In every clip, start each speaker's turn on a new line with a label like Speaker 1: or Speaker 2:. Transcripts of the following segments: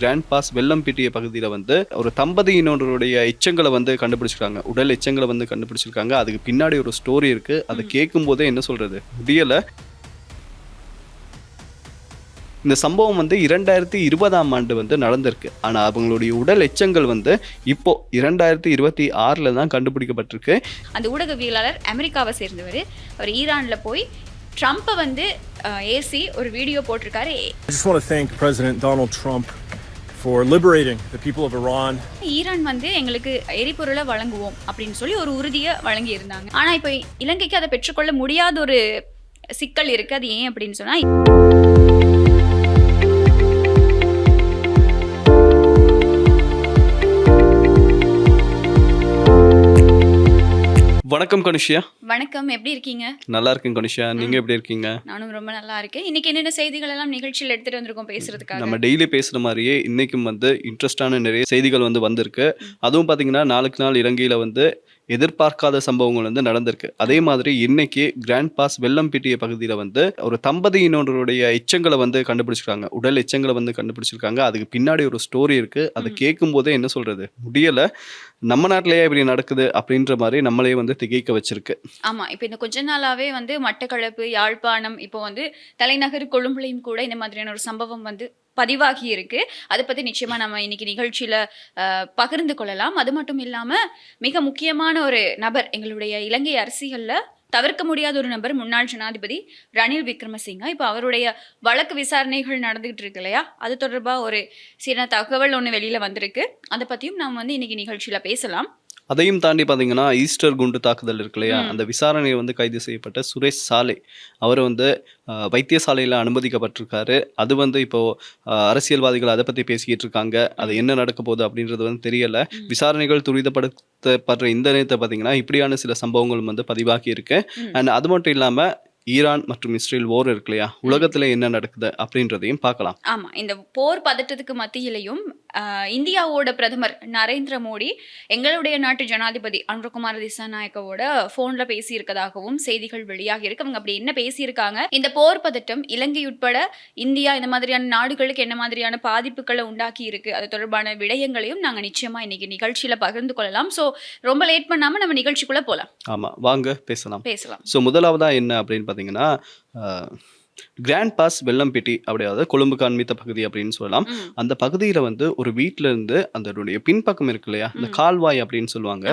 Speaker 1: Grand pass Wellampitiya பகுதியில் வந்து ஒரு தம்பதியினருடைய எச்சங்களை வந்து கண்டுபிடிச்சிருக்காங்க. உடல் எச்சங்களை வந்து கண்டுபிடிச்சிருக்காங்க. அதுக்கு பின்னாடி ஒரு ஸ்டோரி இருக்கு. அதை கேட்கும் போதே என்ன சொல்றது முடியல. இந்த சம்பவம் வந்து 2020ஆம் ஆண்டு வந்து நடந்திருக்கு. ஆனா அவங்களுடைய உடல் எச்சங்கள் வந்து இப்போ 2026ல தான் கண்டுபிடிக்கப்பட்டிருக்கு.
Speaker 2: அந்த ஊடகவியலாளர் அமெரிக்காவை சேர்ந்தவர். அவர் ஈரான்ல போய் ட்ரம்ப்பை வந்து ஏசி ஒரு வீடியோ போட்டிருக்காரு.
Speaker 3: I just want to thank President Donald Trump for liberating the people of Iran.
Speaker 2: Iran வந்து எங்களுக்கு எரிபொருளை வழங்குவோம் அப்படின்னு சொல்லி ஒரு உறுதியை வழங்கி இருந்தாங்க. ஆனா இப்போ இலங்கைக்கு அதை பெற்றுக்கொள்ள முடியாத ஒரு சிக்கல் இருக்கு. அது ஏன் அப்படின்னு சொன்னா,
Speaker 1: வணக்கம் கனுஷியா.
Speaker 2: வணக்கம், எப்படி இருக்கீங்க?
Speaker 1: நல்லா இருக்கேன் கனுஷியா, நீங்க எப்படி இருக்கீங்க?
Speaker 2: நானும் ரொம்ப நல்லா இருக்கேன். இன்னைக்கு என்னென்ன செய்திகள் எல்லாம் நிகழ்ச்சியில் எடுத்துட்டு வந்திருக்கோம் பேசுறதுக்காக?
Speaker 1: நம்ம டெய்லி பேசுற மாதிரியே இன்னைக்கும் வந்து இன்ட்ரெஸ்டான நிறைய செய்திகள் வந்து வந்திருக்கு. அதுவும் பாத்தீங்கன்னா நாளுக்கு நாள் இலங்கையில வந்து எதிர்பார்க்காத சம்பவங்கள் வந்து நடந்திருக்கு. அதே மாதிரி இன்னைக்கு கிராண்ட் பாஸ் வெள்ளம்பிட்டிய பகுதியில் வந்து ஒரு தம்பதியினருடைய எச்சங்களை வந்து கண்டுபிடிச்சிருக்காங்க. உடல் எச்சங்களை வந்து கண்டுபிடிச்சிருக்காங்க. அதுக்கு பின்னாடி ஒரு ஸ்டோரி இருக்கு. அதை கேட்கும் போதே என்ன சொல்றது முடியல. நம்ம நாட்டிலேயே இப்படி நடக்குது அப்படின்ற மாதிரி நம்மளே வந்து திகைக்க வச்சிருக்கு.
Speaker 2: ஆமா, இப்போ இந்த கொஞ்ச நாளாவே வந்து மட்டக்களப்பு, யாழ்ப்பாணம், இப்போ வந்து தலைநகர் கொழும்புலையும் கூட இந்த மாதிரியான ஒரு சம்பவம் வந்து பதிவாகி இருக்கு. அதை பத்தி நிச்சயமா நம்ம இன்னைக்கு நிகழ்ச்சியில பகிர்ந்து கொள்ளலாம். அது மட்டும் இல்லாம மிக முக்கியமான ஒரு நபர், எங்களுடைய இலங்கை அரசியல்ல தவிர்க்க முடியாத ஒரு நபர், முன்னாள் ஜனாதிபதி ரணில் விக்ரமசிங்க. இப்போ அவருடைய வழக்கு விசாரணைகள் நடந்துகிட்டு இருக்கு இல்லையா, அது தொடர்பா ஒரு சின்ன தகவல் ஒன்று வெளியில வந்திருக்கு. அதை பத்தியும் நாம் வந்து இன்னைக்கு நிகழ்ச்சியில பேசலாம்.
Speaker 1: அதையும் தாண்டி பார்த்தீங்கன்னா ஈஸ்டர் குண்டு தாக்குதல் இருக்கு இல்லையா, அந்த விசாரணையை வந்து கைது செய்யப்பட்ட சுரேஷ் சாலை அவர் வந்து வைத்தியசாலையில் அனுமதிக்கப்பட்டிருக்காரு. அது வந்து இப்போ அரசியல்வாதிகள் அதை பற்றி பேசிக்கிட்டு இருக்காங்க. அது என்ன நடக்க போகுது அப்படின்றது வந்து தெரியல. விசாரணைகள் துரிதப்படுத்தப்படுற இந்த நேரத்தை பார்த்தீங்கன்னா இப்படியான சில சம்பவங்கள் வந்து பதிவாகி இருக்கு. அண்ட் அது மட்டும் இல்லாமல் ஈரான் மற்றும் இஸ்ரேல் போர் இருக்கு இல்லையா, உலகத்துல என்ன நடக்குது அப்படின்றதையும் பார்க்கலாம்.
Speaker 2: ஆமா, இந்த போர் பதட்டத்துக்கு மத்தியிலையும் இந்தியாவோட பிரதமர் நரேந்திர மோடி எங்களுடைய நாட்டு ஜனாதிபதி அனுரகுமார திசாநாயக்கவோட போன்ல பேசியிருக்கதாகவும் செய்திகள் வெளியாக இருக்கு. அவங்க அப்படி என்ன பேசியிருக்காங்க, இந்த போர் பதட்டம் இலங்கை உட்பட இந்தியா இந்த மாதிரியான நாடுகளுக்கு என்ன மாதிரியான பாதிப்புகளை உண்டாக்கி இருக்கு, அது தொடர்பான விடயங்களையும் நாங்க நிச்சயமா இன்னைக்கு நிகழ்ச்சியில பகிர்ந்து கொள்ளலாம். சோ ரொம்ப லேட் பண்ணாம நம்ம நிகழ்ச்சிக்குள்ள போலாம்.
Speaker 1: ஆமா, வாங்க பேசலாம்.
Speaker 2: சோ
Speaker 1: முதலாவதா என்ன அப்படின்னு பாத்தீங்கன்னா, கிராண்ட் பாஸ் வெள்ளம்பிட்டி அப்படியாவது கொழும்பு காண்மித்த பகுதி அப்படின்னு சொல்லலாம். அந்த பகுதியில வந்து ஒரு வீட்டுல இருந்து அதனுடைய பின்பக்கம் இருக்கு இல்லையா, இந்த கால்வாய் அப்படின்னு சொல்லுவாங்க,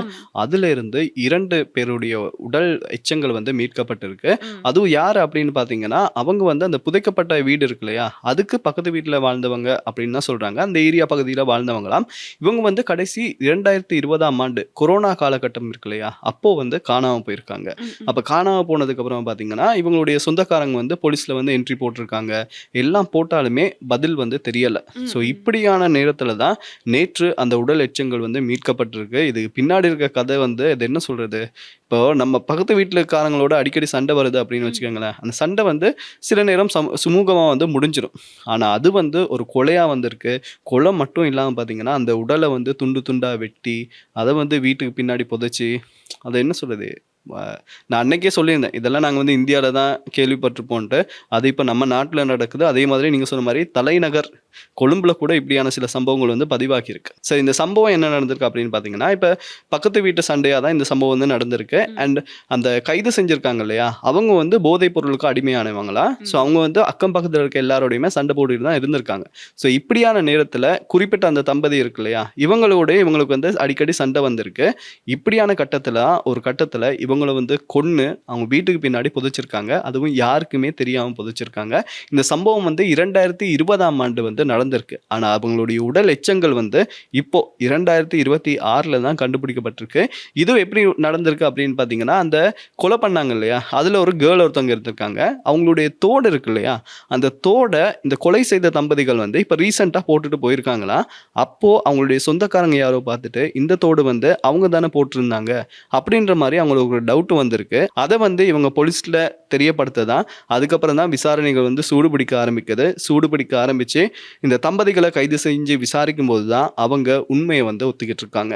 Speaker 1: அதுல இருந்து 2 பேருடைய உடல் எச்சங்கள் வந்து மீட்கப்பட்டிருக்கு. அதுவும் யாரு அப்படின்னு பாத்தீங்கன்னா, அவங்க வந்து அந்த புதைக்கப்பட்ட வீடு இருக்கு இல்லையா, அதுக்கு பக்கத்து வீட்டுல வாழ்ந்தவங்க அப்படின்னு தான் சொல்றாங்க. அந்த ஏரியா பகுதியில வாழ்ந்தவங்களாம். இவங்க வந்து கடைசி 2020ஆம் ஆண்டு கொரோனா காலகட்டம் இருக்கு இல்லையா, அப்போ வந்து காணாம போயிருக்காங்க. அப்ப காணாம போனதுக்கு அப்புறம் பாத்தீங்கன்னா இவங்களுடைய சொந்தக்காரங்க வந்து போலீஸ்ல வந்து என்ட்ரி போட்டிருக்காங்க. எல்லாம் போட்டாலுமே பதில் வந்து தெரியல. ஸோ இப்படியான நேரத்துல தான் நேற்று அந்த உடல் எச்சங்கள் வந்து மீட்கப்பட்டிருக்கு. இதுக்கு பின்னாடி இருக்க கதை வந்து இது என்ன சொல்றது, இப்போ நம்ம பக்கத்து வீட்டுக்காரங்களோட அடிக்கடி சண்டை வருது அப்படின்னு வச்சுக்கோங்களேன். அந்த சண்டை வந்து சில நேரம் சுமூகமா வந்து முடிஞ்சிடும். ஆனா அது வந்து ஒரு கொலையா வந்திருக்கு. கொலை மட்டும் இல்லாம பாத்தீங்கன்னா அந்த உடலை வந்து துண்டு துண்டா வெட்டி அதை வந்து வீட்டுக்கு பின்னாடி புதைச்சி, அதை என்ன சொல்றது, நான் அன்னைக்கே சொல்லியிருந்தேன் இதெல்லாம் நாங்கள் வந்து இந்தியாவில் தான் கேள்விப்பட்டிருப்போன்ட்டு. அது இப்போ நம்ம நாட்டில் நடக்குது. அதே மாதிரி நீங்கள் சொன்ன மாதிரி தலைநகர் கொழும்புல கூட இப்படியான சில சம்பவங்கள் வந்து பதிவாகியிருக்கு. சரி, இந்த சம்பவம் என்ன நடந்திருக்கு அப்படின்னு பார்த்தீங்கன்னா, இப்போ பக்கத்து வீட்டு சண்டையாக தான் இந்த சம்பவம் வந்து நடந்திருக்கு. அண்ட் அந்த கைது செஞ்சுருக்காங்க இல்லையா, அவங்க வந்து போதைப் பொருளுக்கு அடிமையானவங்களா. ஸோ அவங்க வந்து அக்கம் பக்கத்தில் இருக்க எல்லாரோடையுமே சண்டை போட்டுட்டு தான் இருந்திருக்காங்க. ஸோ இப்படியான நேரத்தில் குறிப்பிட்ட அந்த தம்பதி இருக்கு இல்லையா, இவங்களுக்கு வந்து அடிக்கடி சண்டை வந்திருக்கு. இப்படியான கட்டத்தில் ஒரு கட்டத்தில் இவங்களை வந்து கொன்று அவங்க வீட்டுக்கு பின்னாடி புதைச்சிருக்காங்க. அதுவும் யாருக்குமே தெரியாமல் புதைச்சிருக்காங்க. இந்த சம்பவம் வந்து 2020ஆம் ஆண்டு வந்து நடந்திருக்கு. ஆனா அவங்களுடைய உடல் எச்சங்கள் வந்து இப்போ 2026ல தான் கண்டுபிடிக்கப்பட்டிருக்கு. இது எப்படி நடந்திருக்கு அப்படின்னு பாத்தீங்கன்னா, அந்த கொலை பண்ணாங்க இல்லையா, அதுல ஒரு கேர்ள் ஒருத்தவங்க இருந்திருக்காங்க. அவங்களுடைய தோடு இருக்கு இல்லையா, அந்த தோடை இந்த கொலை செய்த தம்பதிகள் வந்து இப்ப ரீசெண்டா போட்டுட்டு போயிருக்காங்களா. அப்போ அவங்களுடைய சொந்தக்காரங்க யாரோ பார்த்துட்டு இந்த தோடு வந்து அவங்க தானே போட்டிருந்தாங்க அப்படின்ற மாதிரி அவங்களுக்கு ஒரு டவுட் வந்திருக்கு. அதை வந்து இவங்க போலீஸ்ல தெரியப்படுத்ததான் அதுக்கப்புறம் தான் விசாரணைகள் வந்து சூடுபிடிக்க ஆரம்பிச்சு இந்த தம்பதிகளை கைது செஞ்சு விசாரிக்கும் போதுதான் அவங்க உண்மையை வந்து ஒத்துக்கிட்டு இருக்காங்க.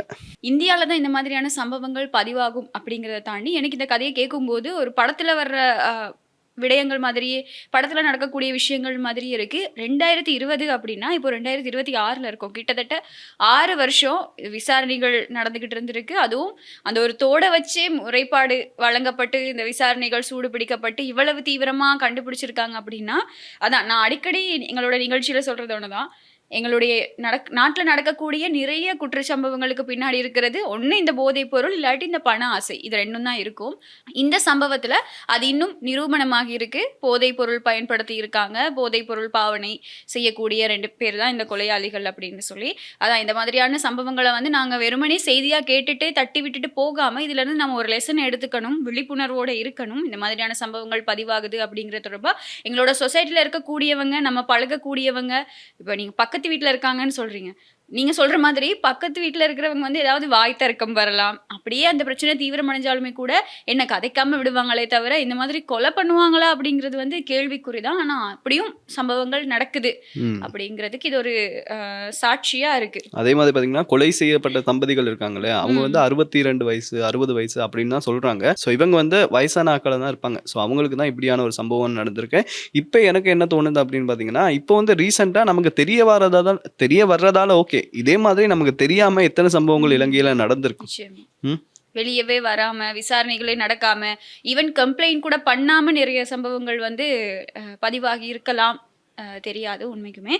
Speaker 2: இந்தியால தான் இந்த மாதிரியான சம்பவங்கள் பதிவாகும் அப்படிங்கிறத தாண்டி எனக்கு இந்த கதையை கேட்கும்போது ஒரு படத்துல வர்ற விடயங்கள் மாதிரியே படத்துல நடக்கக்கூடிய விஷயங்கள் மாதிரியே இருக்கு. 2020 அப்படின்னா இப்போ 2026ல இருக்கோம். கிட்டத்தட்ட 6 வருஷம் விசாரணைகள் நடந்துகிட்டு இருந்திருக்கு. அதுவும் அந்த ஒரு தோட வச்சே முறைப்பாடு வழங்கப்பட்டு இந்த விசாரணைகள் சூடு பிடிக்கப்பட்டு இவ்வளவு தீவிரமா கண்டுபிடிச்சிருக்காங்க அப்படின்னா, அதான் நான் அடிக்கடி எங்களோட நிகழ்ச்சியில சொல்றது ஒண்ணுதான். எங்களுடைய நாட்டுல நடக்கக்கூடிய நிறைய குற்றச்சம்பவங்களுக்கு பின்னாடி இருக்கிறது ஒண்ணு இந்த போதைப் பொருள், இல்லாட்டி இந்த பண ஆசை. இது 2ம் தான் இருக்கும். இந்த சம்பவத்துல அது இன்னும் நிரூபணமாகி இருக்கு. போதைப் பொருள் பயன்படுத்தி இருக்காங்க. போதைப் பொருள் பாவனை செய்யக்கூடிய 2 பேர் தான் இந்த கொலையாளிகள் அப்படின்னு சொல்லி. அதான் இந்த மாதிரியான சம்பவங்கள வந்து நாங்க வெறுமனே செய்தியா கேட்டுட்டு தட்டி விட்டுட்டு போகாம, இதுல இருந்து நம்ம ஒரு லெசன் எடுத்துக்கணும், விழிப்புணர்வோட இருக்கணும். இந்த மாதிரியான சம்பவங்கள் பதிவாகுது அப்படிங்கிறது தொடர்பா எங்களோட சொசைட்டில இருக்கக்கூடியவங்க, நம்ம பழகக்கூடியவங்க, இப்ப நீங்க பக்கத்து வீட்ல இருக்காங்கன்னு சொல்றீங்க. நீங்க சொல்ற மாதிரி பக்கத்து வீட்ல இருக்கிறவங்க வந்து ஏதாவது வாய் தர்க்கம் வரலாம். அப்படியே அந்த பிரச்சனை தீவிரமடைஞ்சாலுமே கூட என்ன கதைக்காம விடுவாங்களே தவிர, இந்த மாதிரி கொலை பண்ணுவாங்களா அப்படிங்கிறது வந்து கேள்விக்குறிதான். ஆனா அப்படியும் சம்பவங்கள் நடக்குது
Speaker 1: ம்.
Speaker 2: அப்படிங்கிறதுக்கு இது ஒரு சாட்சியா இருக்கு.
Speaker 1: அதே மாதிரி பார்த்தீங்கன்னா, கொலை செய்யப்பட்ட தம்பதிகள் இருக்காங்க இல்லையா? அவங்க வந்து 62 வயசு, 60 வயசு அப்படின்னு தான் சொல்றாங்க. ஸோ இவங்க வந்து வயசான ஆட்களா தான் இருப்பாங்க. ஸோ அவங்களுக்கு தான் இப்படியான ஒரு சம்பவம் நடந்திருக்கு. இப்ப எனக்கு என்ன தோணுது அப்படின்னு பார்த்தீங்கன்னா, இப்போ வந்து ரீசென்ட்டா நமக்கு தெரிய வர்றதால ஓகே. இதே மாதிரி நமக்கு தெரியாம எத்தனை சம்பவங்கள் இலங்கையில நடந்திருக்கும்.
Speaker 2: நிச்சயமா.
Speaker 1: ம்.
Speaker 2: வெளியவே வராம, விசாரணைகளே நடக்காம, ஈவன் கம்ப்ளைண்ட் கூட பண்ணாம நிறைய சம்பவங்கள் வந்து பதிவாகி இருக்கலாம். தெரியாது உண்மைக்குமே.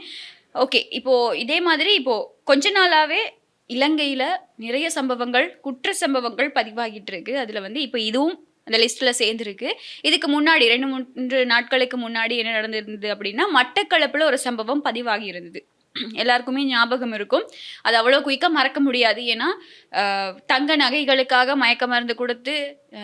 Speaker 2: ஓகே. இப்போ இதே மாதிரி இப்போ கொஞ்ச நாளாவே இலங்கையில நிறைய சம்பவங்கள், குற்ற சம்பவங்கள் பதிவாகிட்டு இருக்கு. அதுல வந்து இப்போ இதுவும் அந்த லிஸ்ட்ல சேர்ந்துருக்கு. இதுக்கு முன்னாடி 2, 3 நாட்களுக்கு முன்னாடி என்ன நடந்திருந்தது அப்படின்னா, மட்டக்களப்புல ஒரு சம்பவம் பதிவாகி இருந்தது. எல்லாருக்குமே ஞாபகம் இருக்கும். அது அவ்வளோ குயிக்கா மறக்க முடியாது. ஏன்னா தங்க நகைகளுக்காக மயக்க மருந்து கொடுத்து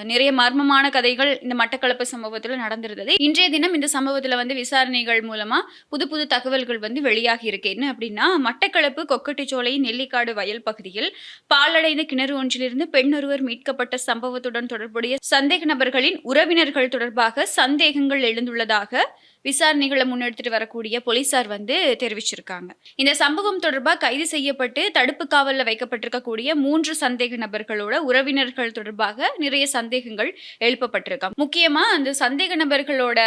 Speaker 2: நிறைய மர்மமான கதைகள் இந்த மட்டக்களப்பு சம்பவத்துல நடந்திருந்தது. இன்றைய தினம் இந்த சம்பவத்துல வந்து விசாரணைகள் மூலமா புது புது தகவல்கள் வந்து வெளியாகி இருக்கு. என்ன அப்படின்னா, மட்டக்களப்பு கொக்கட்டிச்சோலை நெல்லிக்காடு வயல் பகுதியில் பாழடைந்த கிணறு ஒன்றிலிருந்து பெண் ஒருவர் மீட்கப்பட்ட சம்பவத்துடன் தொடர்புடைய சந்தேக நபர்களின் உறவினர்கள் தொடர்பாக சந்தேகங்கள் எழுந்துள்ளதாக விசாரணைகளை முன்னெடுத்துட்டு வரக்கூடிய போலீசார் வந்து தெரிவிச்சிருக்காங்க. இந்த சம்பவம் தொடர்பாக கைது செய்யப்பட்டு தடுப்பு காவலில் வைக்கப்பட்டிருக்கக்கூடிய 3 சந்தேக நபர்களோட உறவினர்கள் தொடர்பாக நிறைய சந்தேகங்கள் எழுப்பப்பட்டிருக்காங்க. முக்கியமா அந்த சந்தேக நபர்களோட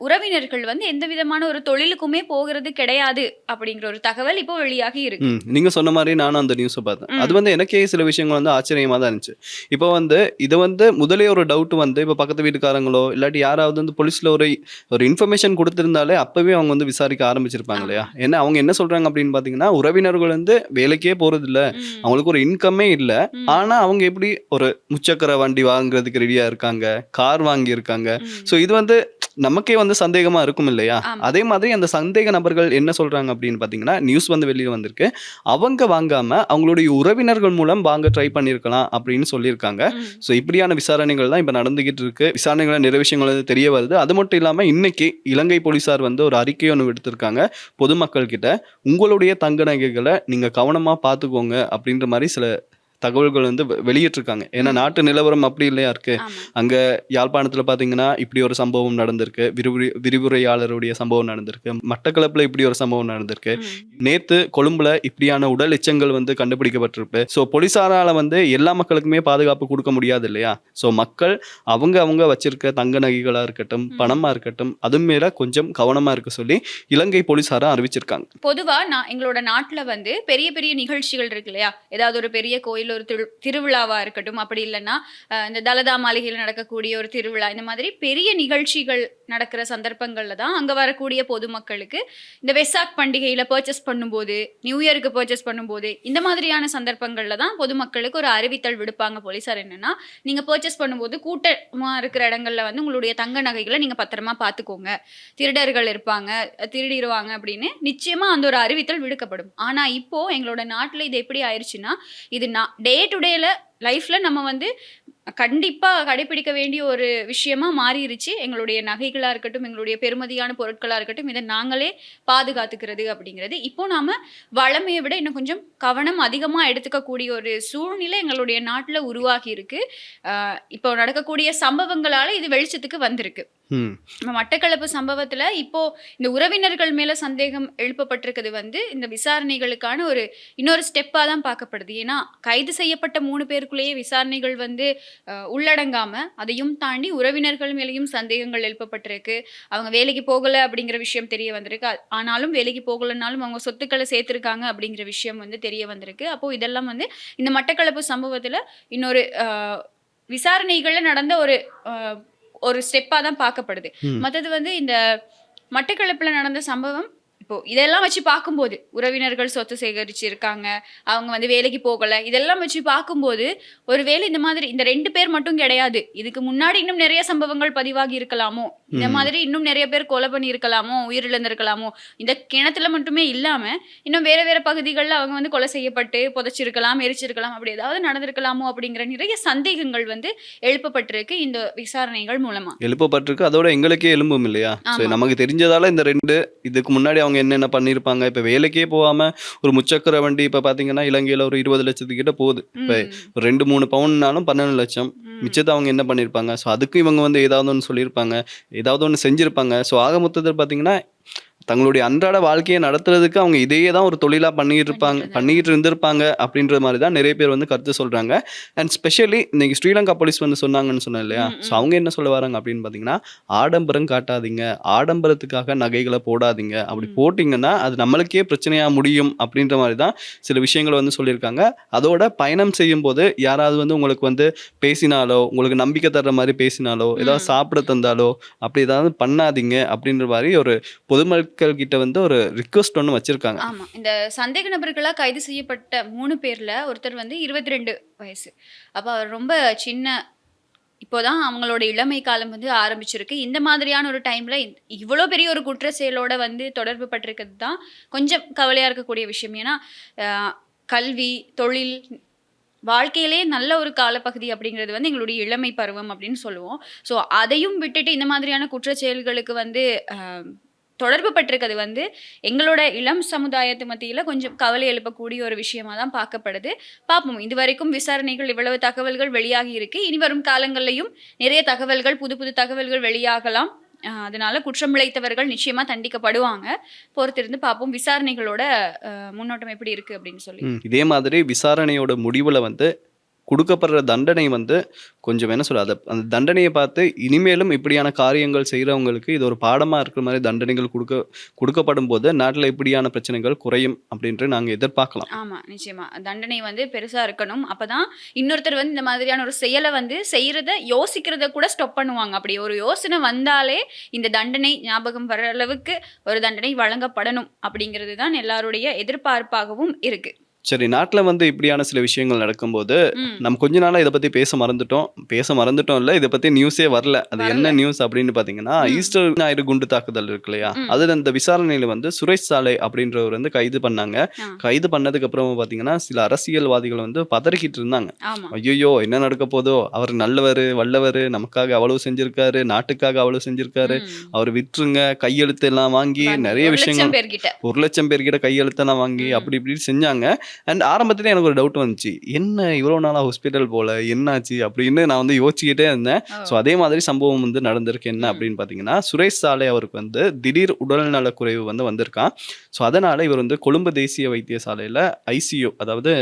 Speaker 2: உறவினர்கள் வந்து எந்த விதமான ஒரு தொழிலுக்குமே போகிறது கிடையாது அப்படிங்கிற ஒரு தகவல் இப்போ வெளியாகி இருக்கு.
Speaker 1: நீங்க சொன்ன மாதிரி நானும் அந்த நியூஸை பார்த்தேன். அது வந்து எனக்கே சில விஷயங்கள் வந்து ஆச்சரியமா தான் இருந்துச்சு. இப்போ வந்து இது வந்து முதலே ஒரு டவுட் வந்து இப்போ பக்கத்து வீட்டுக்காரங்களோ இல்லாட்டி யாராவது வந்து போலீஸ்ல ஒரு இன்ஃபர்மேஷன் கொடுத்திருந்தாலே அப்பவே அவங்க வந்து விசாரிக்க ஆரம்பிச்சிருப்பாங்க இல்லையா? ஏன்னா அவங்க என்ன சொல்றாங்க அப்படின்னு பாத்தீங்கன்னா, உறவினர்கள் வந்து வேலைக்கே போறது இல்ல, அவங்களுக்கு ஒரு இன்கமே இல்ல. ஆனா அவங்க எப்படி ஒரு முச்சக்கர வண்டி வாங்குறதுக்கு ரெடியா இருக்காங்க, கார் வாங்கி இருக்காங்க. ஸோ இது வந்து நமக்கே வந்து சந்தேகமா இருக்கும் இல்லையா? அதே மாதிரி அந்த சந்தேக நபர்கள் என்ன சொல்றாங்க அப்படின்னு பாத்தீங்கன்னா, நியூஸ் வந்து வெளியில வந்திருக்கு. அவங்க வாங்காம அவங்களுடைய உறவினர்கள் மூலம் வாங்க ட்ரை பண்ணிருக்கலாம் அப்படின்னு சொல்லியிருக்காங்க. ஸோ இப்படியான விசாரணைகள் தான் இப்ப நடந்துகிட்டு இருக்கு. விசாரணைகளை நிறைய விஷயங்கள் வந்து தெரிய வருது. அது மட்டும் இல்லாம இன்னைக்கு இலங்கை போலீசார் வந்து ஒரு அறிக்கை ஒன்று விடுத்திருக்காங்க பொதுமக்கள் கிட்ட. உங்களுடைய தங்க நகைகளை நீங்க கவனமா பாத்துக்கோங்க அப்படின்ற மாதிரி சில தகவல்கள் வந்து வெளியிட்டிருக்காங்க. ஏன்னா நாட்டு நிலவரம் அப்படி இல்லையா இருக்கு. அங்க யாழ்ப்பாணத்துல பாத்தீங்கன்னா இப்படி ஒரு சம்பவம் நடந்திருக்கு, விரிவுரையாளருடைய சம்பவம் நடந்திருக்கு, மட்டக்களப்புல இப்படி ஒரு சம்பவம் நடந்திருக்கு, நேத்து கொழும்புல இப்படியான உடல் எச்சங்கள் வந்து கண்டுபிடிக்கப்பட்டிருக்கு. ஸோ போலீசாரால வந்து எல்லா மக்களுக்குமே பாதுகாப்பு கொடுக்க முடியாது இல்லையா? ஸோ மக்கள் அவங்க வச்சிருக்க தங்க நகைகளா இருக்கட்டும், பணமா இருக்கட்டும், அது மேல கொஞ்சம் கவனமா இருக்க சொல்லி இலங்கை போலீசாரா அறிவிச்சிருக்காங்க.
Speaker 2: பொதுவா எங்களோட நாட்டுல வந்து பெரிய பெரிய நிகழ்ச்சிகள் இருக்கு இல்லையா? ஏதாவது ஒரு பெரிய கோயில் ஒரு திருவிழாவா இருக்கட்டும், அப்படி இல்லைன்னா இந்த தலதா மாளிகையில் நடக்கக்கூடிய ஒரு திருவிழா, இந்த மாதிரி பெரிய நிகழ்ச்சிகள் நடக்கிற சந்தர்ப்பங்கள்ல தான் அங்க வரக்கூடிய பொதுமக்களுக்கு இந்த வெசாக் பண்டிகையில பர்ச்சேஸ் பண்ணும்போது, நியூ இயருக்கு பர்ச்சேஸ் பண்ணும்போது, இந்த மாதிரியான சந்தர்ப்பங்கள்ல தான் பொதுமக்களுக்கு ஒரு அறிவித்தல் விடுப்பாங்க போலீசார். என்னன்னா, நீங்க பர்ச்சேஸ் பண்ணும்போது கூட்டமா இருக்கிற இடங்கள்ல வந்து உங்களுடைய தங்க நகைகளை நீங்க பத்திரமா பாத்துக்கோங்க, திருடர்கள் இருப்பாங்க, திருடிடுவாங்க அப்படின்னு நிச்சயமா அந்த ஒரு அறிவித்தல் விடுக்கப்படும். ஆனா இப்போ எங்களோட நாட்டுல இது எப்படி ஆயிடுச்சுன்னா, இது டே டு டேல லைஃப்ல நம்ம வந்து கண்டிப்பா கடைபிடிக்க வேண்டிய ஒரு விஷயமா மாறிடுச்சு. எங்களுடைய நகைகளா இருக்கட்டும், எங்களுடைய பெருமதியான பொருட்களா இருக்கட்டும், இதை நாங்களே பாதுகாத்துக்கிறது அப்படிங்கிறது இப்போ நாம வளமையை விட இன்னும் கொஞ்சம் கவனம் அதிகமா எடுத்துக்கக்கூடிய ஒரு சூழ்நிலை எங்களுடைய நாட்டுல உருவாகி இருக்கு. இப்போ நடக்கக்கூடிய சம்பவங்களால இது வெளிச்சத்துக்கு வந்திருக்கு. மட்டக்களப்பு சம்பவத்துல இப்போ இந்த உறவினர்கள் மேல சந்தேகம் எழுப்பப்பட்டிருக்கிறது வந்து இந்த விசாரணைகளுக்கான இன்னொரு ஸ்டெப்பா தான் பார்க்கப்படுது. ஏன்னா கைது செய்யப்பட்ட 3 பேர் பேருக்குள்ளேயே விசாரணைகள் வந்து உள்ளடங்காம அதையும் தாண்டி உறவினர்கள் மேலேயும் சந்தேகங்கள் எழுப்பப்பட்டிருக்கு. அவங்க வேலைக்கு போகல அப்படிங்கிற விஷயம் தெரிய வந்திருக்கு. ஆனாலும் வேலைக்கு போகலனாலும் அவங்க சொத்துக்களை சேர்த்திருக்காங்க அப்படிங்கிற விஷயம் வந்து தெரிய வந்திருக்கு. அப்போ இதெல்லாம் வந்து இந்த மட்டக்களப்பு சம்பவத்துல இன்னொரு விசாரணைகள்ல நடந்த ஒரு ஸ்டெப்பா தான் பார்க்கப்படுது. மற்றது வந்து இந்த மட்டக்களப்புல நடந்த சம்பவம் இப்போ இதெல்லாம் வச்சு பார்க்கும்போது உறவினர்கள் சொத்து சேகரிச்சு இருக்காங்க, அவங்க வந்து வேலைக்கு போகல, இதெல்லாம் வச்சு பார்க்கும்போது ஒருவேளை இந்த மாதிரி இந்த 2 பேர் மட்டும் கிடையாது, இதுக்கு முன்னாடி இன்னும் நிறைய சம்பவங்கள் பதிவாகி இருக்கலாமோ, இந்த மாதிரி இன்னும் நிறைய பேர் கொலை பண்ணி இருக்கலாமோ, உயிரிழந்திருக்கலாமோ, இந்த கிணத்துல மட்டுமே இல்லாம இன்னும் வேற வேற பகுதிகளில் அவங்க வந்து கொலை செய்யப்பட்டு புதைச்சிருக்கலாம், எரிச்சிருக்கலாம், அப்படி ஏதாவது நடந்திருக்கலாமோ அப்படிங்கிற நிறைய சந்தேகங்கள் வந்து எழுப்பப்பட்டிருக்கு இந்த விசாரணைகள் மூலமா.
Speaker 1: எழுப்பப்பட்டிருக்கு. அதோட எங்களுக்கே எழும்பும் இல்லையா? நமக்கு தெரிஞ்சதால இந்த 2 இதுக்கு முன்னாடி அவங்க என்னென்ன பண்ணியிருப்பாங்க. இப்போ வேலைக்கே போகாம ஒரு முச்சக்கர வண்டி இப்போ பார்த்தீங்கன்னா இலங்கையில் ஒரு 20 லட்சத்துக்கிட்ட போகுது. இப்போ 2-3 பவுன்னாலும் 12 லட்சம். மிச்சத்தை அவங்க என்ன பண்ணியிருப்பாங்க? ஸோ அதுக்கு இவங்க வந்து ஏதாவது ஒன்று சொல்லியிருப்பாங்க, ஏதாவது ஒன்று செஞ்சுருப்பாங்க. ஸோ ஆக மொத்தத்தில் பார்த்தீங்கன்னா தங்களுடைய அன்றாட வாழ்க்கையை நடத்துறதுக்கு அவங்க இதையே தான் ஒரு தொழிலாக பண்ணிக்கிட்டு இருந்திருப்பாங்க அப்படின்ற மாதிரி தான் நிறைய பேர் வந்து கருத்து சொல்கிறாங்க. அண்ட் ஸ்பெஷலி இன்னைக்கு ஸ்ரீலங்கா போலீஸ் வந்து சொன்னாங்கன்னு சொன்னேன் இல்லையா? ஸோ அவங்க என்ன சொல்ல வராங்க அப்படின்னு பார்த்தீங்கன்னா, ஆடம்பரம் காட்டாதீங்க, ஆடம்பரத்துக்காக நகைகளை போடாதீங்க, அப்படி போட்டிங்கன்னா அது நம்மளுக்கே பிரச்சனையாக முடியும் அப்படின்ற மாதிரி தான் சில விஷயங்களை வந்து சொல்லியிருக்காங்க. அதோட பயணம் செய்யும் போது யாராவது வந்து உங்களுக்கு வந்து பேசினாலோ, உங்களுக்கு நம்பிக்கை தர்ற மாதிரி பேசினாலோ, ஏதாவது சாப்பிட தந்தாலோ அப்படி ஏதாவது பண்ணாதீங்க அப்படின்ற மாதிரி ஒரு பொதுமக்கள் கிட்ட வந்து ஒரு ரிக்வெஸ்ட் ஒன்று வச்சிருக்காங்க.
Speaker 2: ஆமா, இந்த சந்தேக நபர்களா கைது செய்யப்பட்ட 3 பேர்ல ஒருத்தர் வந்து 22 வயசு. அப்ப அவர் ரொம்ப சின்ன, இப்போதான் அவங்களோட இளமை காலம் வந்து ஆரம்பிச்சிருக்கு. இந்த மாதிரியான ஒரு டைம்ல இவ்வளோ பெரிய ஒரு குற்ற செயலோட வந்து தொடர்பு பட்டிருக்கிறது தான் கொஞ்சம் கவலையா இருக்கக்கூடிய விஷயம். ஏன்னா கல்வி, தொழில், வாழ்க்கையிலே நல்ல ஒரு காலப்பகுதி அப்படிங்கிறது வந்து எங்களுடைய இளமை பருவம் அப்படின்னு சொல்லுவோம். ஸோ அதையும் விட்டுட்டு இந்த மாதிரியான குற்ற செயல்களுக்கு வந்து தொடர்பு பட்டிருக்கிறது வந்து எங்களோட இளம் சமுதாயத்து மத்தியில் கொஞ்சம் கவலை எழுப்பக்கூடிய ஒரு விஷயமா தான் பார்க்கப்படுது. பார்ப்போம், இது வரைக்கும் விசாரணைகள் இவ்வளவு தகவல்கள் வெளியாகி இருக்கு. இனி வரும் காலங்கள்லையும் நிறைய தகவல்கள், புது புது தகவல்கள் வெளியாகலாம். அதனால குற்றம் இழைத்தவர்கள் நிச்சயமா தண்டிக்கப்படுவாங்க. பொறுத்திருந்து பார்ப்போம் விசாரணைகளோட முன்னோட்டம் எப்படி இருக்கு அப்படின்னு சொல்லி.
Speaker 1: இதே மாதிரி விசாரணையோட முடிவுல வந்து கொடுக்கப்படுற தண்டனை வந்து கொஞ்சம் என்ன சொல்ல, அந்த தண்டனையை பார்த்து இனிமேலும் இப்படியான காரியங்கள் செய்கிறவங்களுக்கு இது ஒரு பாடமாக இருக்கிற மாதிரி தண்டனைகள் கொடுக்கப்படும் போது நாட்டில் இப்படியான பிரச்சனைகள் குறையும் அப்படின்ட்டு நாங்கள் எதிர்பார்க்கலாம்.
Speaker 2: ஆமாம், நிச்சயமா தண்டனை வந்து பெருசாக இருக்கணும். அப்போ தான் இன்னொருத்தர் வந்து இந்த மாதிரியான ஒரு செயலை வந்து செய்கிறத யோசிக்கிறத கூட ஸ்டாப் பண்ணுவாங்க. அப்படி ஒரு யோசனை வந்தாலே இந்த தண்டனை ஞாபகம் வர அளவுக்கு ஒரு தண்டனை வழங்கப்படணும் அப்படிங்கிறது தான் எல்லாருடைய எதிர்பார்ப்பாகவும் இருக்குது.
Speaker 1: சரி, நாட்டில் வந்து இப்படியான சில விஷயங்கள் நடக்கும்போது நம்ம கொஞ்ச நாளாக இதை பற்றி பேச மறந்துட்டோம் இல்லை, இதை பற்றி நியூஸே வரல. அது என்ன நியூஸ் அப்படின்னு பார்த்தீங்கன்னா, ஈஸ்டர் ஞாயிறு குண்டு தாக்குதல் இருக்கு இல்லையா? அதில் இந்த விசாரணையில் வந்து சுரேஷ் சாலை அப்படின்றவர் வந்து கைது பண்ணாங்க. கைது பண்ணதுக்கு அப்புறமா பார்த்தீங்கன்னா சில அரசியல்வாதிகள் வந்து பதறிக்கிட்டு இருந்தாங்க. ஐயோ என்ன நடக்க போதோ, அவர் நல்லவர் வல்லவர், நமக்காக அவ்வளவு செஞ்சிருக்காரு, நாட்டுக்காக அவ்வளவு செஞ்சிருக்காரு, அவர் விட்டுருங்க, கையெழுத்து எல்லாம் வாங்கி நிறைய விஷயங்கள் 1,00,000 பேர்கிட்ட கையெழுத்தெல்லாம் வாங்கி அப்படி இப்படி செஞ்சாங்க. அண்ட் ஆரம்பத்திலே எனக்கு ஒரு டவுட் வந்துச்சு, என்ன இவ்வளோ நாளாக ஹாஸ்பிட்டல் போல, என்னாச்சு அப்படின்னு நான் வந்து யோசிச்சுக்கிட்டே இருந்தேன். ஸோ அதே மாதிரி சம்பவம் வந்து நடந்திருக்கு. என்ன அப்படின்னு பார்த்தீங்கன்னா, சுரேஷ் சாலை அவருக்கு வந்து திடீர் உடல்நல குறைவு வந்து வந்திருக்கான். ஸோ அதனால் இவர் வந்து கொழும்பு தேசிய வைத்தியசாலையில் ICU, அதாவது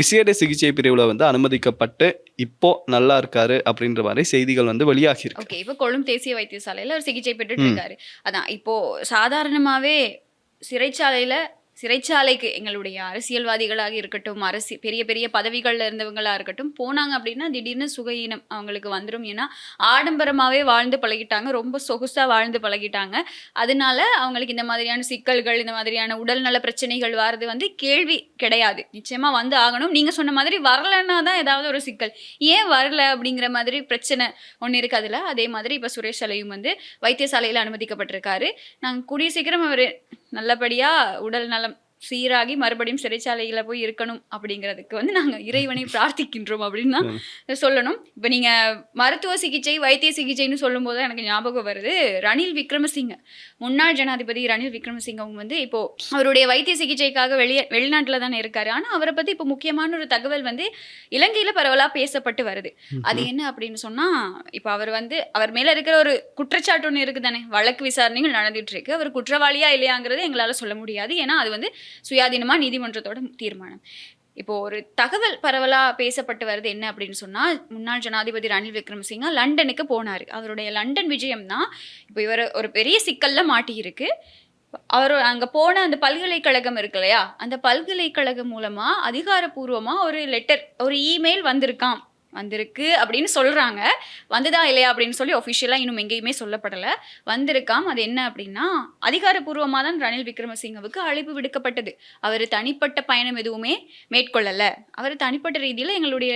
Speaker 1: விசேட சிகிச்சை பிரிவில் வந்து அனுமதிக்கப்பட்டு இப்போ நல்லா இருக்காரு அப்படின்ற மாதிரி செய்திகள் வந்து வெளியாகி இருக்கு.
Speaker 2: ஓகே, இப்போ கொழும்பு தேசிய வைத்தியசாலையில் ஒரு சிகிச்சை பெற்றுட்டு இருக்காரு. அதான் இப்போ சாதாரணமாகவே சிறைச்சாலைக்கு எங்களுடைய அரசியல்வாதிகளாக இருக்கட்டும், பெரிய பெரிய பதவிகளில் இருந்தவங்களாக இருக்கட்டும் போனாங்க அப்படின்னா திடீர்னு சுகஈனம் அவங்களுக்கு வந்துடும். ஏன்னா ஆடம்பரமாகவே வாழ்ந்து பழகிட்டாங்க, ரொம்ப சொகுசாக வாழ்ந்து பழகிட்டாங்க. அதனால அவங்களுக்கு இந்த மாதிரியான சிக்கல்கள், இந்த மாதிரியான உடல்நல பிரச்சனைகள் வர்றது வந்து கேள்வி கிடையாது. நிச்சயமாக வந்து ஆகணும். நீங்கள் சொன்ன மாதிரி வரலைன்னா தான் ஏதாவது ஒரு சிக்கல், ஏன் வரல அப்படிங்கிற மாதிரி பிரச்சனை ஒன்று இருக்குது அதில். அதே மாதிரி இப்போ சுரேஷ் சாலையும் வந்து வைத்தியசாலையில் அனுமதிக்கப்பட்டிருக்காரு. நாங்கள் கூடிய சீக்கிரம் அவர் நல்லபடியாக உடல் நலம் சீராகி மறுபடியும் சிறைச்சாலையில் போய் இருக்கணும் அப்படிங்கிறதுக்கு வந்து நாங்கள் இறைவனை பிரார்த்திக்கின்றோம் அப்படின்னு தான் சொல்லணும். இப்போ நீங்கள் மருத்துவ சிகிச்சை, வைத்திய சிகிச்சைன்னு சொல்லும்போது எனக்கு ஞாபகம் வருது, ரணில் விக்ரமசிங்க, முன்னாள் ஜனாதிபதி ரணில் விக்ரமசிங்க அவங்க வந்து இப்போது அவருடைய வைத்திய சிகிச்சைக்காக வெளிநாட்டில் தானே இருக்காரு. ஆனால் அவரை பற்றி இப்போ முக்கியமான ஒரு தகவல் வந்து இலங்கையில் பரவலாக பேசப்பட்டு வருது. அது என்ன அப்படின்னு சொன்னால், இப்போ அவர் மேலே இருக்கிற ஒரு குற்றச்சாட்டு ஒன்று இருக்குது தானே, வழக்கு விசாரணைகள் நடந்துட்டு இருக்கு. அவர் குற்றவாளியா இல்லையாங்கிறது எங்களால் சொல்ல முடியாது. ஏன்னா அது வந்து சுயாதீனமாக நீதிமன்றத்தோட தீர்மானம். இப்போ ஒரு தகவல் பரவலா பேசப்பட்டு வருது என்ன அப்படின்னு சொன்னா, முன்னாள் ஜனாதிபதி ரணில் விக்ரமசிங்க லண்டனுக்கு போனாரு. அவருடைய லண்டன் விஜயம் தான் இப்போ இவர் ஒரு பெரிய சிக்கல்ல மாட்டியிருக்கு. அவர் அங்க போன அந்த பல்கலைக்கழகம் இருக்கு இல்லையா, அந்த பல்கலைக்கழகம் மூலமா அதிகாரப்பூர்வமா ஒரு லெட்டர், ஒரு இமெயில் வந்திருக்கு அப்படின்னு சொல்றாங்க. வந்ததா இல்லையா அப்படின்னு சொல்லி ஒஃபிஷியலா இன்னும் எங்கேயுமே சொல்லப்படல. வந்திருக்காம். அது என்ன அப்படின்னா, அதிகாரப்பூர்வமா தான் ரணில் விக்ரமசிங்கவுக்கு அழைப்பு விடுக்கப்பட்டது. அவர் தனிப்பட்ட பயணம் எதுவுமே மேற்கொள்ளல. அவர் தனிப்பட்ட ரீதியில எங்களுடைய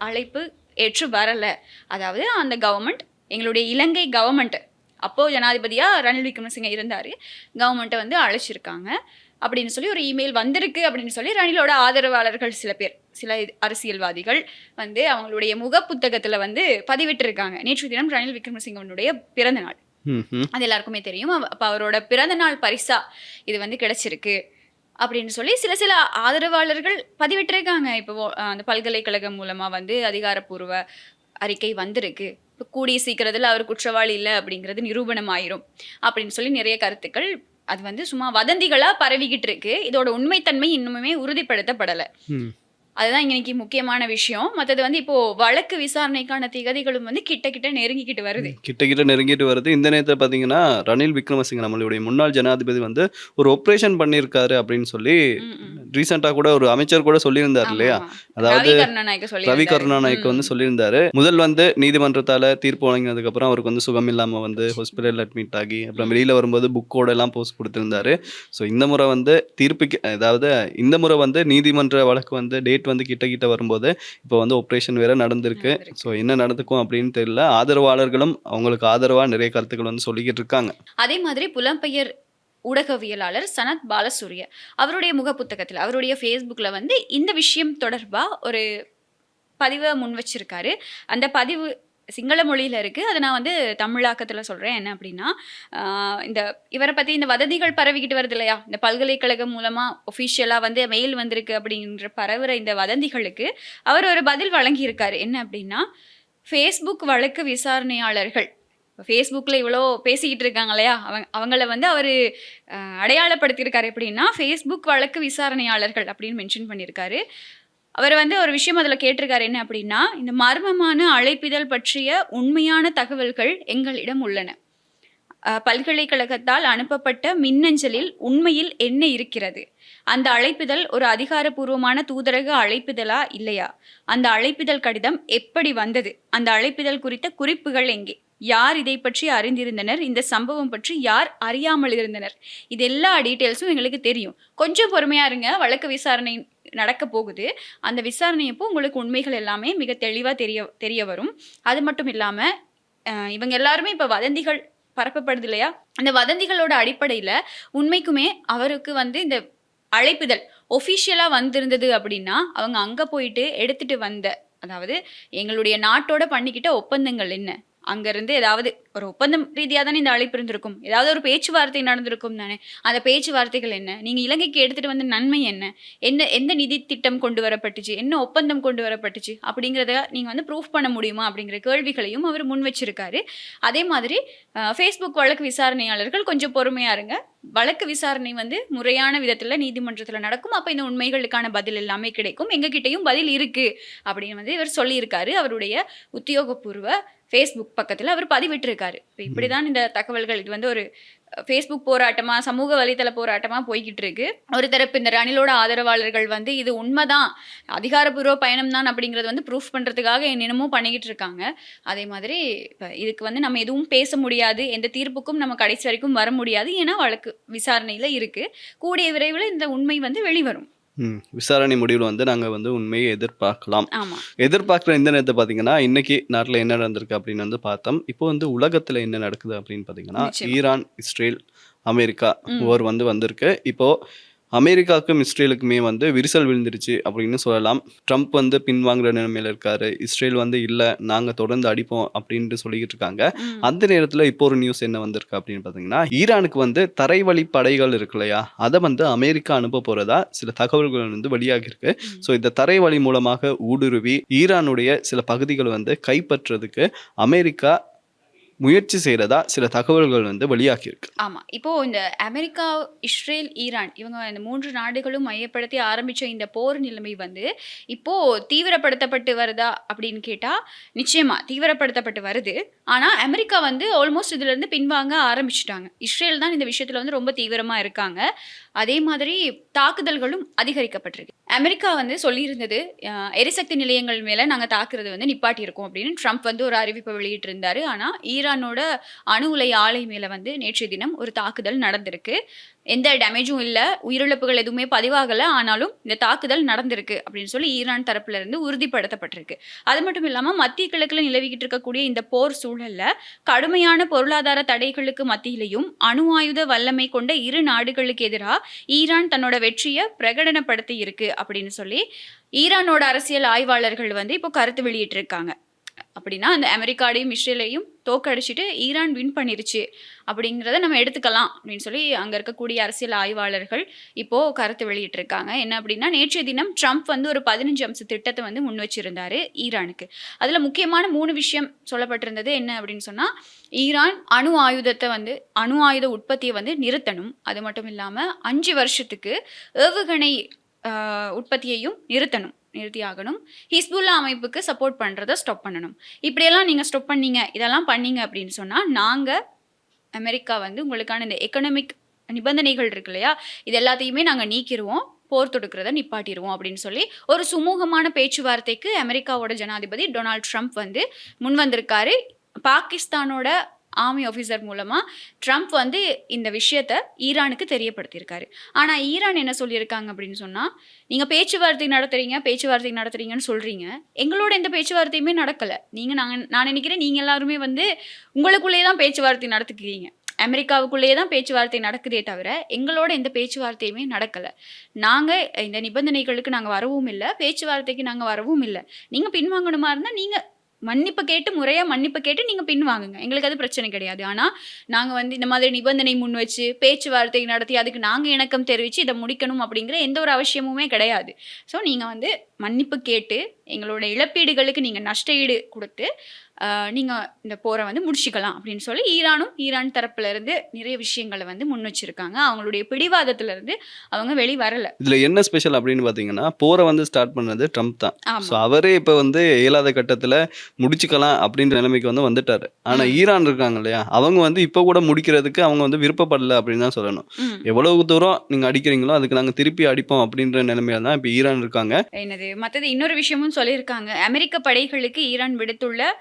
Speaker 2: அழைப்பு ஏற்று வரல. அதாவது அந்த கவர்மெண்ட், எங்களுடைய இலங்கை கவர்மெண்ட், அப்போ ஜனாதிபதியா ரணில் விக்ரமசிங்க இருந்தாரு, கவர்மெண்ட்டை வந்து அழைச்சிருக்காங்க அப்படின்னு சொல்லி ஒரு இமெயில் வந்திருக்கு அப்படின்னு சொல்லி ரணிலோட ஆதரவாளர்கள் சில பேர், சில அரசியல்வாதிகள் வந்து அவங்களுடைய முகப்புத்தகத்துல வந்து பதிவிட்டிருக்காங்க. நேற்று தினம் ரணில் விக்ரமசிங்கவனுடைய பிறந்த நாள், அது எல்லாருக்குமே தெரியும். அப்ப அவரோட பிறந்த நாள் பரிசா இது வந்து கிடைச்சிருக்கு அப்படின்னு சொல்லி சில ஆதரவாளர்கள் பதிவிட்டிருக்காங்க. இப்போ அந்த பல்கலைக்கழகம் மூலமா வந்து அதிகாரப்பூர்வ அறிக்கை வந்திருக்கு, இப்போ கூடிய சீக்கிரத்தில் அவர் குற்றவாளி இல்லை அப்படிங்கிறது நிரூபணம் ஆயிரும் அப்படின்னு சொல்லி நிறைய கருத்துக்கள், அது வந்து சும்மா வதந்திகளா பரவிக்கிட்டு இருக்கு. இதோட உண்மைத்தன்மை இன்னுமே உறுதிப்படுத்தப்படலை. அதுதான் இன்னைக்கு முக்கியமான விஷயம். மற்றது வந்து இப்போ வழக்கு விசாரணைக்கான திகதிகளும் வந்து கிட்ட நெருங்கிக்கிட்டு வருது. இந்த நேரத்தில் பார்த்தீங்கன்னா ரணில் விக்ரமசிங்க நம்மளுடைய முன்னாள் ஜனாதிபதி வந்து ஒரு ஆபரேஷன் பண்ணியிருக்காரு அப்படின்னு சொல்லி ரீசெண்டாக கூட ஒரு அமைச்சர் கூட சொல்லியிருந்தார் இல்லையா, அதாவது ரவி கருணாநாயக்க வந்து சொல்லியிருந்தாரு. முதல் வந்து நீதிமன்றத்தால் தீர்ப்பு வழங்கினதுக்கு அப்புறம் அவருக்கு வந்து சுகம் இல்லாமல் வந்து ஹாஸ்பிட்டல் அட்மிட் ஆகி அப்புறம் வெளியில் வரும்போது புக்கோட எல்லாம் போஸ்ட் கொடுத்திருந்தாரு. ஸோ இந்த முறை வந்து தீர்ப்புக்கு, அதாவது இந்த முறை வந்து நீதிமன்ற வழக்கு வந்து டேட் வந்து கிட்ட வரும்போது இப்போ வந்து ஆபரேஷன் வேற நடந்திருக்கு. ஸோ என்ன நடந்துக்கும் அப்படின்னு தெரியல. ஆதரவாளர்களும் அவங்களுக்கு ஆதரவா நிறைய கருத்துக்கள் வந்து சொல்லிக்கிட்டு இருக்காங்க. அதே மாதிரி புலம்பெயர் ஊடகவியலாளர் சனத் பாலசூரிய அவருடைய முகப்புத்தகத்தில், அவருடைய ஃபேஸ்புக்கில் வந்து இந்த விஷயம் தொடர்பாக ஒரு பதிவை முன் வச்சிருக்காரு. அந்த பதிவு சிங்கள மொழியில் இருக்குது. அதை நான் வந்து தமிழாக்கத்தில் சொல்கிறேன். என்ன அப்படின்னா, இவரை பற்றி இந்த வதந்திகள் பரவிக்கிட்டு வருது இல்லையா, இந்த பல்கலைக்கழகம் மூலமாக ஒஃபிஷியலாக வந்து மெயில் வந்திருக்கு அப்படின்ற பரவுற இந்த வதந்திகளுக்கு அவர் ஒரு பதில் வழங்கியிருக்காரு. என்ன அப்படின்னா, ஃபேஸ்புக் வழக்கு விசாரணையாளர்கள், ஃபேஸ்புக்கில் இவ்வளோ பேசிக்கிட்டு இருக்காங்க இல்லையா, அவங்கள வந்து அவர் அடையாளப்படுத்தியிருக்காரு. எப்படின்னா, ஃபேஸ்புக் வழக்கு விசாரணையாளர்கள் அப்படின்னு மென்ஷன் பண்ணியிருக்காரு. அவர் வந்து ஒரு விஷயம் அதில் கேட்டிருக்காரு. என்ன அப்படின்னா, இந்த மர்மமான அழைப்பிதழ் பற்றிய உண்மையான தகவல்கள் எங்களிடம் உள்ளன. பல்கலைக்கழகத்தால் அனுப்பப்பட்ட மின்னஞ்சலில் உண்மையில் என்ன இருக்கிறது? அந்த அழைப்பிதழ் ஒரு அதிகாரப்பூர்வமான தூதரக அழைப்பிதழா இல்லையா? அந்த அழைப்பிதழ் கடிதம் எப்படி வந்தது? அந்த அழைப்பிதழ் குறித்த குறிப்புகள் எங்கே? யார் இதை பற்றி அறிந்திருந்தனர்? இந்த சம்பவம் பற்றி யார் அறியாமல் இருந்தனர்? இது எல்லா டீட்டெயில்ஸும் எங்களுக்கு தெரியும். கொஞ்சம் பொறுமையா இருங்க, வழக்கு விசாரணை நடக்க போகுது. அந்த விசாரணையப்போ உங்களுக்கு உண்மைகள் எல்லாமே மிக தெளிவாக தெரிய வரும். அது மட்டும் இல்லாமல் இவங்க எல்லாருமே இப்போ வதந்திகள் பரப்பப்படுது இல்லையா, அந்த வதந்திகளோட அடிப்படையில் உண்மைக்குமே அவருக்கு வந்து இந்த அழைப்புதல் ஒஃபிஷியலாக வந்திருந்தது அப்படின்னா, அவங்க அங்கே போயிட்டு எடுத்துகிட்டு வந்த, அதாவது எங்களுடைய நாட்டோட பண்ணிக்கிட்ட ஒப்பந்தங்கள் என்ன, அங்கேருந்து ஏதாவது ஒரு ஒப்பந்தம் ரீதியாக தானே இந்த அழைப்பு இருந்திருக்கும், ஏதாவது ஒரு பேச்சுவார்த்தை நடந்திருக்கும் தானே, அந்த பேச்சுவார்த்தைகள் என்ன, நீங்கள் இலங்கைக்கு எடுத்துகிட்டு வந்த நன்மை என்ன, எந்த நிதி திட்டம் கொண்டு வரப்பட்டுச்சு, என்ன ஒப்பந்தம் கொண்டு வரப்பட்டுச்சு அப்படிங்கிறத நீங்கள் வந்து ப்ரூஃப் பண்ண முடியுமா அப்படிங்கிற கேள்விகளையும் அவர் முன் வச்சிருக்காரு. அதே மாதிரி ஃபேஸ்புக் வழக்கு விசாரணையாளர்கள் கொஞ்சம் பொறுமையாக இருங்க, வழக்கு விசாரணை வந்து முறையான விதத்தில் நீதிமன்றத்தில் நடக்கும். அப்போ இந்த உண்மைகளுக்கான பதில் எல்லாமே கிடைக்கும், எங்ககிட்டையும் பதில் இருக்குது அப்படின்னு வந்து இவர் சொல்லியிருக்காரு. அவருடைய உத்தியோகபூர்வ ஃபேஸ்புக் பக்கத்தில் அவர் பதிவிட்டிருக்காரு. இப்போ இப்படி தான் இந்த தகவல்கள், இது வந்து ஒரு ஃபேஸ்புக் போராட்டமாக, சமூக வலைத்தள போராட்டமாக போய்கிட்டு இருக்கு. ஒரு தரப்பு இந்த ரணிலோட ஆதரவாளர்கள் வந்து இது உண்மைதான், அதிகாரப்பூர்வ பயணம் தான் அப்படிங்கிறது வந்து ப்ரூஃப் பண்ணுறதுக்காக என்னென்னமோ பண்ணிக்கிட்டு இருக்காங்க. அதே மாதிரி இப்போ இதுக்கு வந்து நம்ம எதுவும் பேச முடியாது, எந்த தீர்ப்புக்கும் நம்ம கடைசி வரைக்கும் வர முடியாது, ஏன்னா வழக்கு விசாரணையில் இருக்குது. கூடிய விரைவில் இந்த உண்மை வந்து வெளிவரும்.
Speaker 1: விசாரணை முடிவில் வந்து நாங்கள் வந்து உண்மையை எதிர்பார்க்கலாம். எதிர்பார்க்குற இந்த நேரத்தை பார்த்தீங்கன்னா, இன்னைக்கு நாட்டில் என்ன நடந்திருக்கு அப்படின்னு வந்து பார்த்தோம். இப்போ வந்து உலகத்தில் என்ன நடக்குது அப்படின்னு பார்த்தீங்கன்னா, ஈரான், இஸ்ரேல், அமெரிக்கா ஓர் வந்து வந்திருக்கு. இப்போது அமெரிக்காவுக்கும் இஸ்ரேலுக்குமே வந்து விரிசல் விழுந்துருச்சு அப்படின்னு சொல்லலாம். ட்ரம்ப் வந்து பின்வாங்குற நிலைமையில இருக்காரு. இஸ்ரேல் வந்து இல்லை, நாங்கள் தொடர்ந்து அடிப்போம் அப்படின்ட்டு சொல்லிக்கிட்டு இருக்காங்க. அந்த நேரத்தில் இப்போ ஒரு நியூஸ் என்ன வந்திருக்கு அப்படின்னு பார்த்தீங்கன்னா, ஈரானுக்கு வந்து தரைவழி படைகள் இருக்கு இல்லையா, அதை வந்து அமெரிக்கா அனுப்ப போறதா சில தகவல்கள் வந்து வெளியாகி இருக்கு. ஸோ இந்த தரைவழி மூலமாக ஊடுருவி ஈரானுடைய சில பகுதிகளை வந்து கைப்பற்றுறதுக்கு அமெரிக்கா முயற்சி செய்கிறதா சில தகவல்கள் வந்து வெளியாகியிருக்கு.
Speaker 2: ஆமா. இப்போ இந்த அமெரிக்கா, இஸ்ரேல், ஈரான் இவங்க இந்த 3 நாடுகளும் மையப்படுத்தி ஆரம்பிச்ச இந்த போர் நிலைமை வந்து இப்போ தீவிரப்படுத்தப்பட்டு வருதா அப்படின்னு கேட்டா, நிச்சயமா தீவிரப்படுத்தப்பட்டு வருது. ஆனா அமெரிக்கா வந்து ஆல்மோஸ்ட் இதிலிருந்து பின்வாங்க ஆரம்பிச்சுட்டாங்க. இஸ்ரேல் தான் இந்த விஷயத்துல வந்து ரொம்ப தீவிரமா இருக்காங்க. அதே மாதிரி தாக்குதல்களும் அதிகரிக்கப்பட்டிருக்கு. அமெரிக்கா வந்து சொல்லியிருந்தது, எரிசக்தி நிலையங்கள் மேல நாங்க தாக்குறது வந்து நிப்பாட்டியிருக்கோம் அப்படின்னு ட்ரம்ப் வந்து ஒரு அறிவிப்பை வெளியிட்டிருந்தாரு. ஆனா ஈரானோட அணு உலை ஆலை மேல வந்து நேற்றைய தினம் ஒரு தாக்குதல் நடந்திருக்கு. எந்த டேமேஜும் இல்ல, உயிரிழப்புகள் எதுவுமே பதிவாகல. ஆனாலும் இந்த தாக்குதல் நடந்திருக்கு அப்படின்னு சொல்லி ஈரான் தரப்புல இருந்து உறுதிப்படுத்தப்பட்டிருக்கு. அது மட்டும் இல்லாம மத்திய கிழக்குல நிலவிக்கிட்டு இருக்கக்கூடிய இந்த போர் சூழல்ல கடுமையான பொருளாதார தடைகளுக்கு மத்தியிலையும் அணு ஆயுத வல்லமை கொண்ட இரு நாடுகளுக்கு எதிராக ஈரான் தன்னோட வெற்றியை பிரகடனப்படுத்தி இருக்கு அப்படின்னு சொல்லி ஈரானோட அரசியல் ஆய்வாளர்கள் வந்து இப்போ கருத்து வெளியிட்டிருக்காங்க. அப்படின்னா அந்த அமெரிக்காவையும் இஸ்ரேலையும் தோக்கடிச்சிட்டு ஈரான் வின் பண்ணிருச்சு அப்படிங்கிறத நம்ம எடுத்துக்கலாம் அப்படின்னு சொல்லி அங்கே இருக்கக்கூடிய அரசியல் ஆய்வாளர்கள் இப்போ கருத்து வெளியிட்டிருக்காங்க. என்ன அப்படின்னா, நேற்றைய தினம் ட்ரம்ப் வந்து ஒரு 15 அம்ச திட்டத்தை வந்து முன் வச்சிருந்தாரு ஈரானுக்கு. அதில் முக்கியமான 3 விஷயம் சொல்லப்பட்டிருந்தது. என்ன அப்படின்னு சொன்னால், ஈரான் அணு ஆயுத உற்பத்தியை வந்து நிறுத்தணும். அது மட்டும் இல்லாமல் 5 வருஷத்துக்கு ஏவுகணை உற்பத்தியையும் நிறுத்தியாகணும். ஹிஸ்புல்லா அமைப்புக்கு சப்போர்ட் பண்ணுறதை ஸ்டாப் பண்ணணும். இப்படியெல்லாம் நீங்கள் ஸ்டாப் பண்ணீங்க, இதெல்லாம் பண்ணீங்க அப்படின்னு சொன்னால், நாங்கள் அமெரிக்கா வந்து உங்களுக்கான இந்த எக்கனாமிக் நிபந்தனைகள் இருக்கு இல்லையா, இது எல்லாத்தையுமே நாங்கள் நீக்கிடுவோம், போர் தொடுக்கிறத நிப்பாட்டிடுவோம் அப்படின்னு சொல்லி ஒரு சுமூகமான பேச்சுவார்த்தைக்கு அமெரிக்காவோட ஜனாதிபதி டொனால்ட் ட்ரம்ப் வந்து முன் வந்திருக்காரு. பாகிஸ்தானோட ஆர்மி ஆஃபீஸர் மூலமாக ட்ரம்ப் வந்து இந்த விஷயத்தை ஈரானுக்கு தெரியப்படுத்தியிருக்காரு. ஆனால் ஈரான் என்ன சொல்லியிருக்காங்க அப்படின்னு சொன்னால், நீங்கள் பேச்சுவார்த்தை நடத்துறீங்கன்னு சொல்கிறீங்க, எங்களோட எந்த பேச்சுவார்த்தையுமே நடக்கலை. நான் நினைக்கிறேன் நீங்கள் எல்லாருமே வந்து உங்களுக்குள்ளேயே தான் பேச்சுவார்த்தை நடத்துக்கிறீங்க. அமெரிக்காவுக்குள்ளேயே தான் பேச்சுவார்த்தை நடக்குதே தவிர எங்களோட எந்த பேச்சுவார்த்தையுமே நடக்கலை. நாங்கள் இந்த நிபந்தனைகளுக்கு நாங்கள் வரவும் இல்லை, பேச்சுவார்த்தைக்கு நாங்கள் வரவும் இல்லை. நீங்கள் பின்வாங்கணுமா இருந்தால் நீங்கள் முறையாக மன்னிப்பு கேட்டு நீங்கள் பின்வாங்குங்க, எங்களுக்கு அது பிரச்சனை கிடையாது. ஆனால் நாங்கள் வந்து இந்த மாதிரி நிபந்தனை முன் வச்சு பேச்சுவார்த்தை நடத்தி அதுக்கு நாங்கள் இணக்கம் தெரிவித்து இதை முடிக்கணும் அப்படிங்கிற எந்த ஒரு அவசியமுமே கிடையாது. ஸோ நீங்கள் வந்து மன்னிப்பு கேட்டு எங்களோட இழப்பீடுகளுக்கு நீங்கள் நஷ்ட ஈடு கொடுத்து நீங்கள் இந்த போரை வந்து முடிச்சுக்கலாம் அப்படின்னு சொல்லி ஈரான் தரப்புல இருந்து நிறைய விஷயங்களை வந்து முன் வச்சிருக்காங்க. அவங்களுடைய பிடிவாதத்துல இருந்து அவங்க வெளி வரல.
Speaker 1: இதுல என்ன ஸ்பெஷல் அப்படின்னு பாத்தீங்கன்னா, போரை வந்து ஸ்டார்ட் பண்ணது ட்ரம்ப் தான். ஸோ அவரே இப்போ வந்து இயலாத கட்டத்துல முடிச்சுக்கலாம் அப்படின்ற நிலைமைக்கு வந்து வந்துட்டாரு. ஆனா ஈரான் இருக்காங்க இல்லையா, அவங்க வந்து இப்போ கூட முடிக்கிறதுக்கு அவங்க வந்து விருப்பப்படல அப்படின்னு தான் சொல்லணும். எவ்வளவு தூரம் நீங்க அடிக்கிறீங்களோ அதுக்கு நாங்க திருப்பி அடிப்போம் அப்படின்ற நிலைமையில தான் இப்போ ஈரான் இருக்காங்க.
Speaker 2: மற்றது இன்னொரு விஷயமும் சொல்லியிருக்காங்க. அமெரிக்க படைகளுக்கு ஈரான் விடுத்துள்ள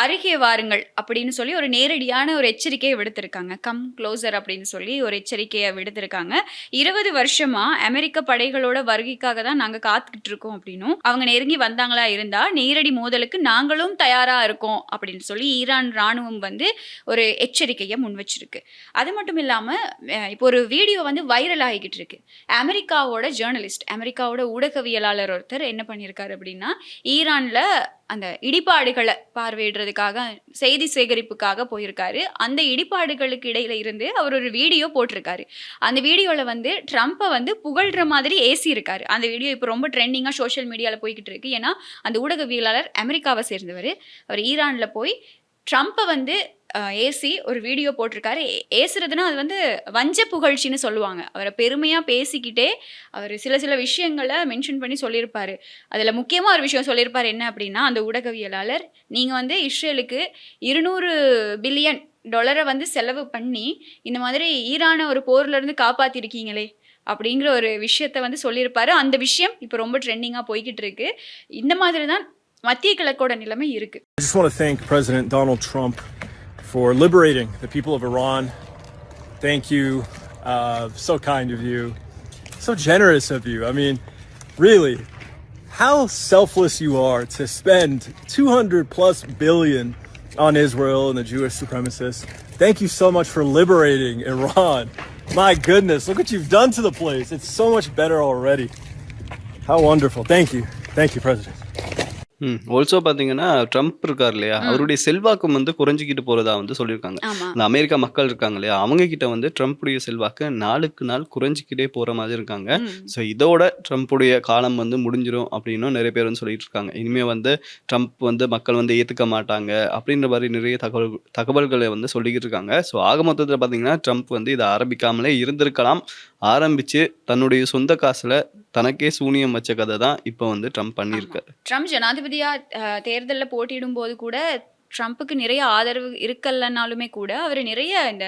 Speaker 2: அருகே வாருங்கள் அப்படின்னு சொல்லி ஒரு நேரடியான ஒரு எச்சரிக்கையை விடுத்திருக்காங்க. கம் க்ளோசர் அப்படின்னு சொல்லி ஒரு எச்சரிக்கையை விடுத்திருக்காங்க. 20 வருஷமா அமெரிக்க படைகளோட வருகைக்காக தான் நாங்கள் காத்துக்கிட்டு இருக்கோம் அப்படின்னும், அவங்க நெருங்கி வந்தாங்களா இருந்தா நேரடி மோதலுக்கு நாங்களும் தயாரா இருக்கோம் அப்படின்னு சொல்லி ஈரான் ராணுவம் வந்து ஒரு எச்சரிக்கையை முன் வச்சிருக்கு. அது மட்டும் இல்லாம இப்போ ஒரு வீடியோ வந்து வைரல் ஆகிக்கிட்டு இருக்கு. அமெரிக்காவோட ஜேர்னலிஸ்ட், அமெரிக்காவோட ஊடகவியலாளர் ஒருத்தர் என்ன பண்ணியிருக்காரு அப்படின்னா, ஈரான்ல அந்த இடிபாடுகளை பார்வையிடுறதுக்காக செய்தி சேகரிப்புக்காக போயிருக்காரு. அந்த இடிபாடுகளுக்கு இடையில இருந்து அவர் ஒரு வீடியோ போட்டிருக்காரு. அந்த வீடியோவில் வந்து ட்ரம்ப்பை வந்து புகழ்கிற மாதிரி ஏசியிருக்காரு. அந்த வீடியோ இப்போ ரொம்ப ட்ரெண்டிங்காக சோஷியல் மீடியாவில் போய்கிட்டு இருக்கு. ஏன்னா அந்த ஊடகவியலாளர் அமெரிக்காவை சேர்ந்தவர். அவர் ஈரானில் போய் ட்ரம்ப்பை வந்து ஏசி ஒரு வீடியோ போட்டிருக்காரு. ஏசுறதுன்னா அது வந்து வஞ்ச புகழ்ச்சின்னு சொல்லுவாங்க. அவரை பெருமையாக பேசிக்கிட்டே அவர் சில விஷயங்களை மென்ஷன் பண்ணி சொல்லியிருப்பார். அதில் முக்கியமாக ஒரு விஷயம் சொல்லியிருப்பார். என்ன அப்படின்னா, அந்த ஊடகவியலாளர், நீங்கள் வந்து இஸ்ரேலுக்கு $200 பில்லியன் வந்து செலவு பண்ணி இந்த மாதிரி ஈரானை ஒரு போர்லேருந்து காப்பாற்றிருக்கீங்களே அப்படிங்கிற ஒரு விஷயத்த வந்து சொல்லியிருப்பாரு. அந்த விஷயம் இப்போ ரொம்ப ட்ரெண்டிங்காக போய்கிட்டு இருக்கு. இந்த மாதிரி தான் மத்திய கிழக்கோட நிலைமை இருக்கு.
Speaker 3: I just want to thank President Donald Trump for liberating the people of Iran. Thank you. So kind of you. So generous of you. I mean, really, how selfless you are to spend $200+ billion on Israel and the Jewish supremacists. Thank you so much for liberating Iran. My goodness, look what you've done to the place. It's so much better already. How wonderful. Thank you. Thank you, President.
Speaker 1: Also பார்த்தீங்கன்னா Trump இருக்கார் இல்லையா, அவருடைய செல்வாக்கும் வந்து குறைஞ்சிக்கிட்டு போறதா வந்து சொல்லியிருக்காங்க.
Speaker 2: ஆமா.
Speaker 1: இந்த அமெரிக்கா மக்கள் இருக்காங்க இல்லையா, அவங்க கிட்ட வந்து ட்ரம்ப்புடைய செல்வாக்கு நாளுக்கு நாள் குறைஞ்சிக்கிட்டே போற மாதிரி இருக்காங்க.
Speaker 2: ம்.
Speaker 1: ஸோ இதோட ட்ரம்ப்புடைய காலம் வந்து முடிஞ்சிரும் அப்படின்னும் நிறைய பேர் வந்து சொல்லிட்டு இருக்காங்க. இனிமே வந்து ட்ரம்ப் வந்து மக்கள் வந்து ஏத்துக்க மாட்டாங்க அப்படின்ற மாதிரி நிறைய தகவல்களை வந்து சொல்லிக்கிட்டு இருக்காங்க. ஸோ ஆக மொத்தத்தில் பார்த்தீங்கன்னா ட்ரம்ப் வந்து இதை ஆரம்பிக்காமலே இருந்திருக்கலாம். ஆரம்பிச்சு தன்னுடைய சொந்த காசுல தனக்கே சூனியம் வச்ச கதை தான் இப்போ வந்து ட்ரம்ப்
Speaker 2: ஆமா.
Speaker 1: பண்ணியிருக்காரு.
Speaker 2: ட்ரம்ப் ஜனாதிபதியா தேர்தல்ல போட்டியிடும் போது கூட ட்ரம்ப்புக்கு நிறைய ஆதரவு இருக்கலனாலுமே கூட அவர் நிறைய இந்த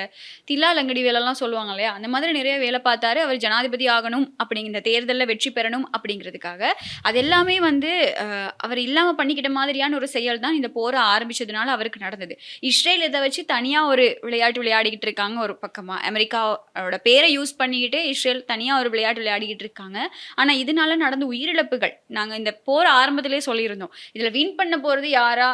Speaker 2: தில்லாலங்கடி வேலைலாம் சொல்லுவாங்க இல்லையா, அந்த மாதிரி நிறைய வேலை பார்த்தாரு. அவர் ஜனாதிபதி ஆகணும் அப்படிங்கிற இந்த தேர்தலில் வெற்றி பெறணும் அப்படிங்கிறதுக்காக. அது எல்லாமே வந்து அவர் இல்லாமல் பண்ணிக்கிட்ட மாதிரியான ஒரு செயல் தான் இந்த போரை ஆரம்பிச்சதுனால அவருக்கு நடந்தது. இஸ்ரேல் இதை வச்சு தனியாக ஒரு விளையாட்டு விளையாடிக்கிட்டு இருக்காங்க. ஒரு பக்கமாக அமெரிக்காவோட பேரை யூஸ் பண்ணிக்கிட்டு இஸ்ரேல் தனியாக ஒரு விளையாட்டு விளையாடிக்கிட்டு இருக்காங்க. ஆனால் இதனால நடந்த உயிரிழப்புகள் நாங்கள் இந்த போர் ஆரம்பத்திலே சொல்லியிருந்தோம். இதில் வின் பண்ண போகிறது யாரா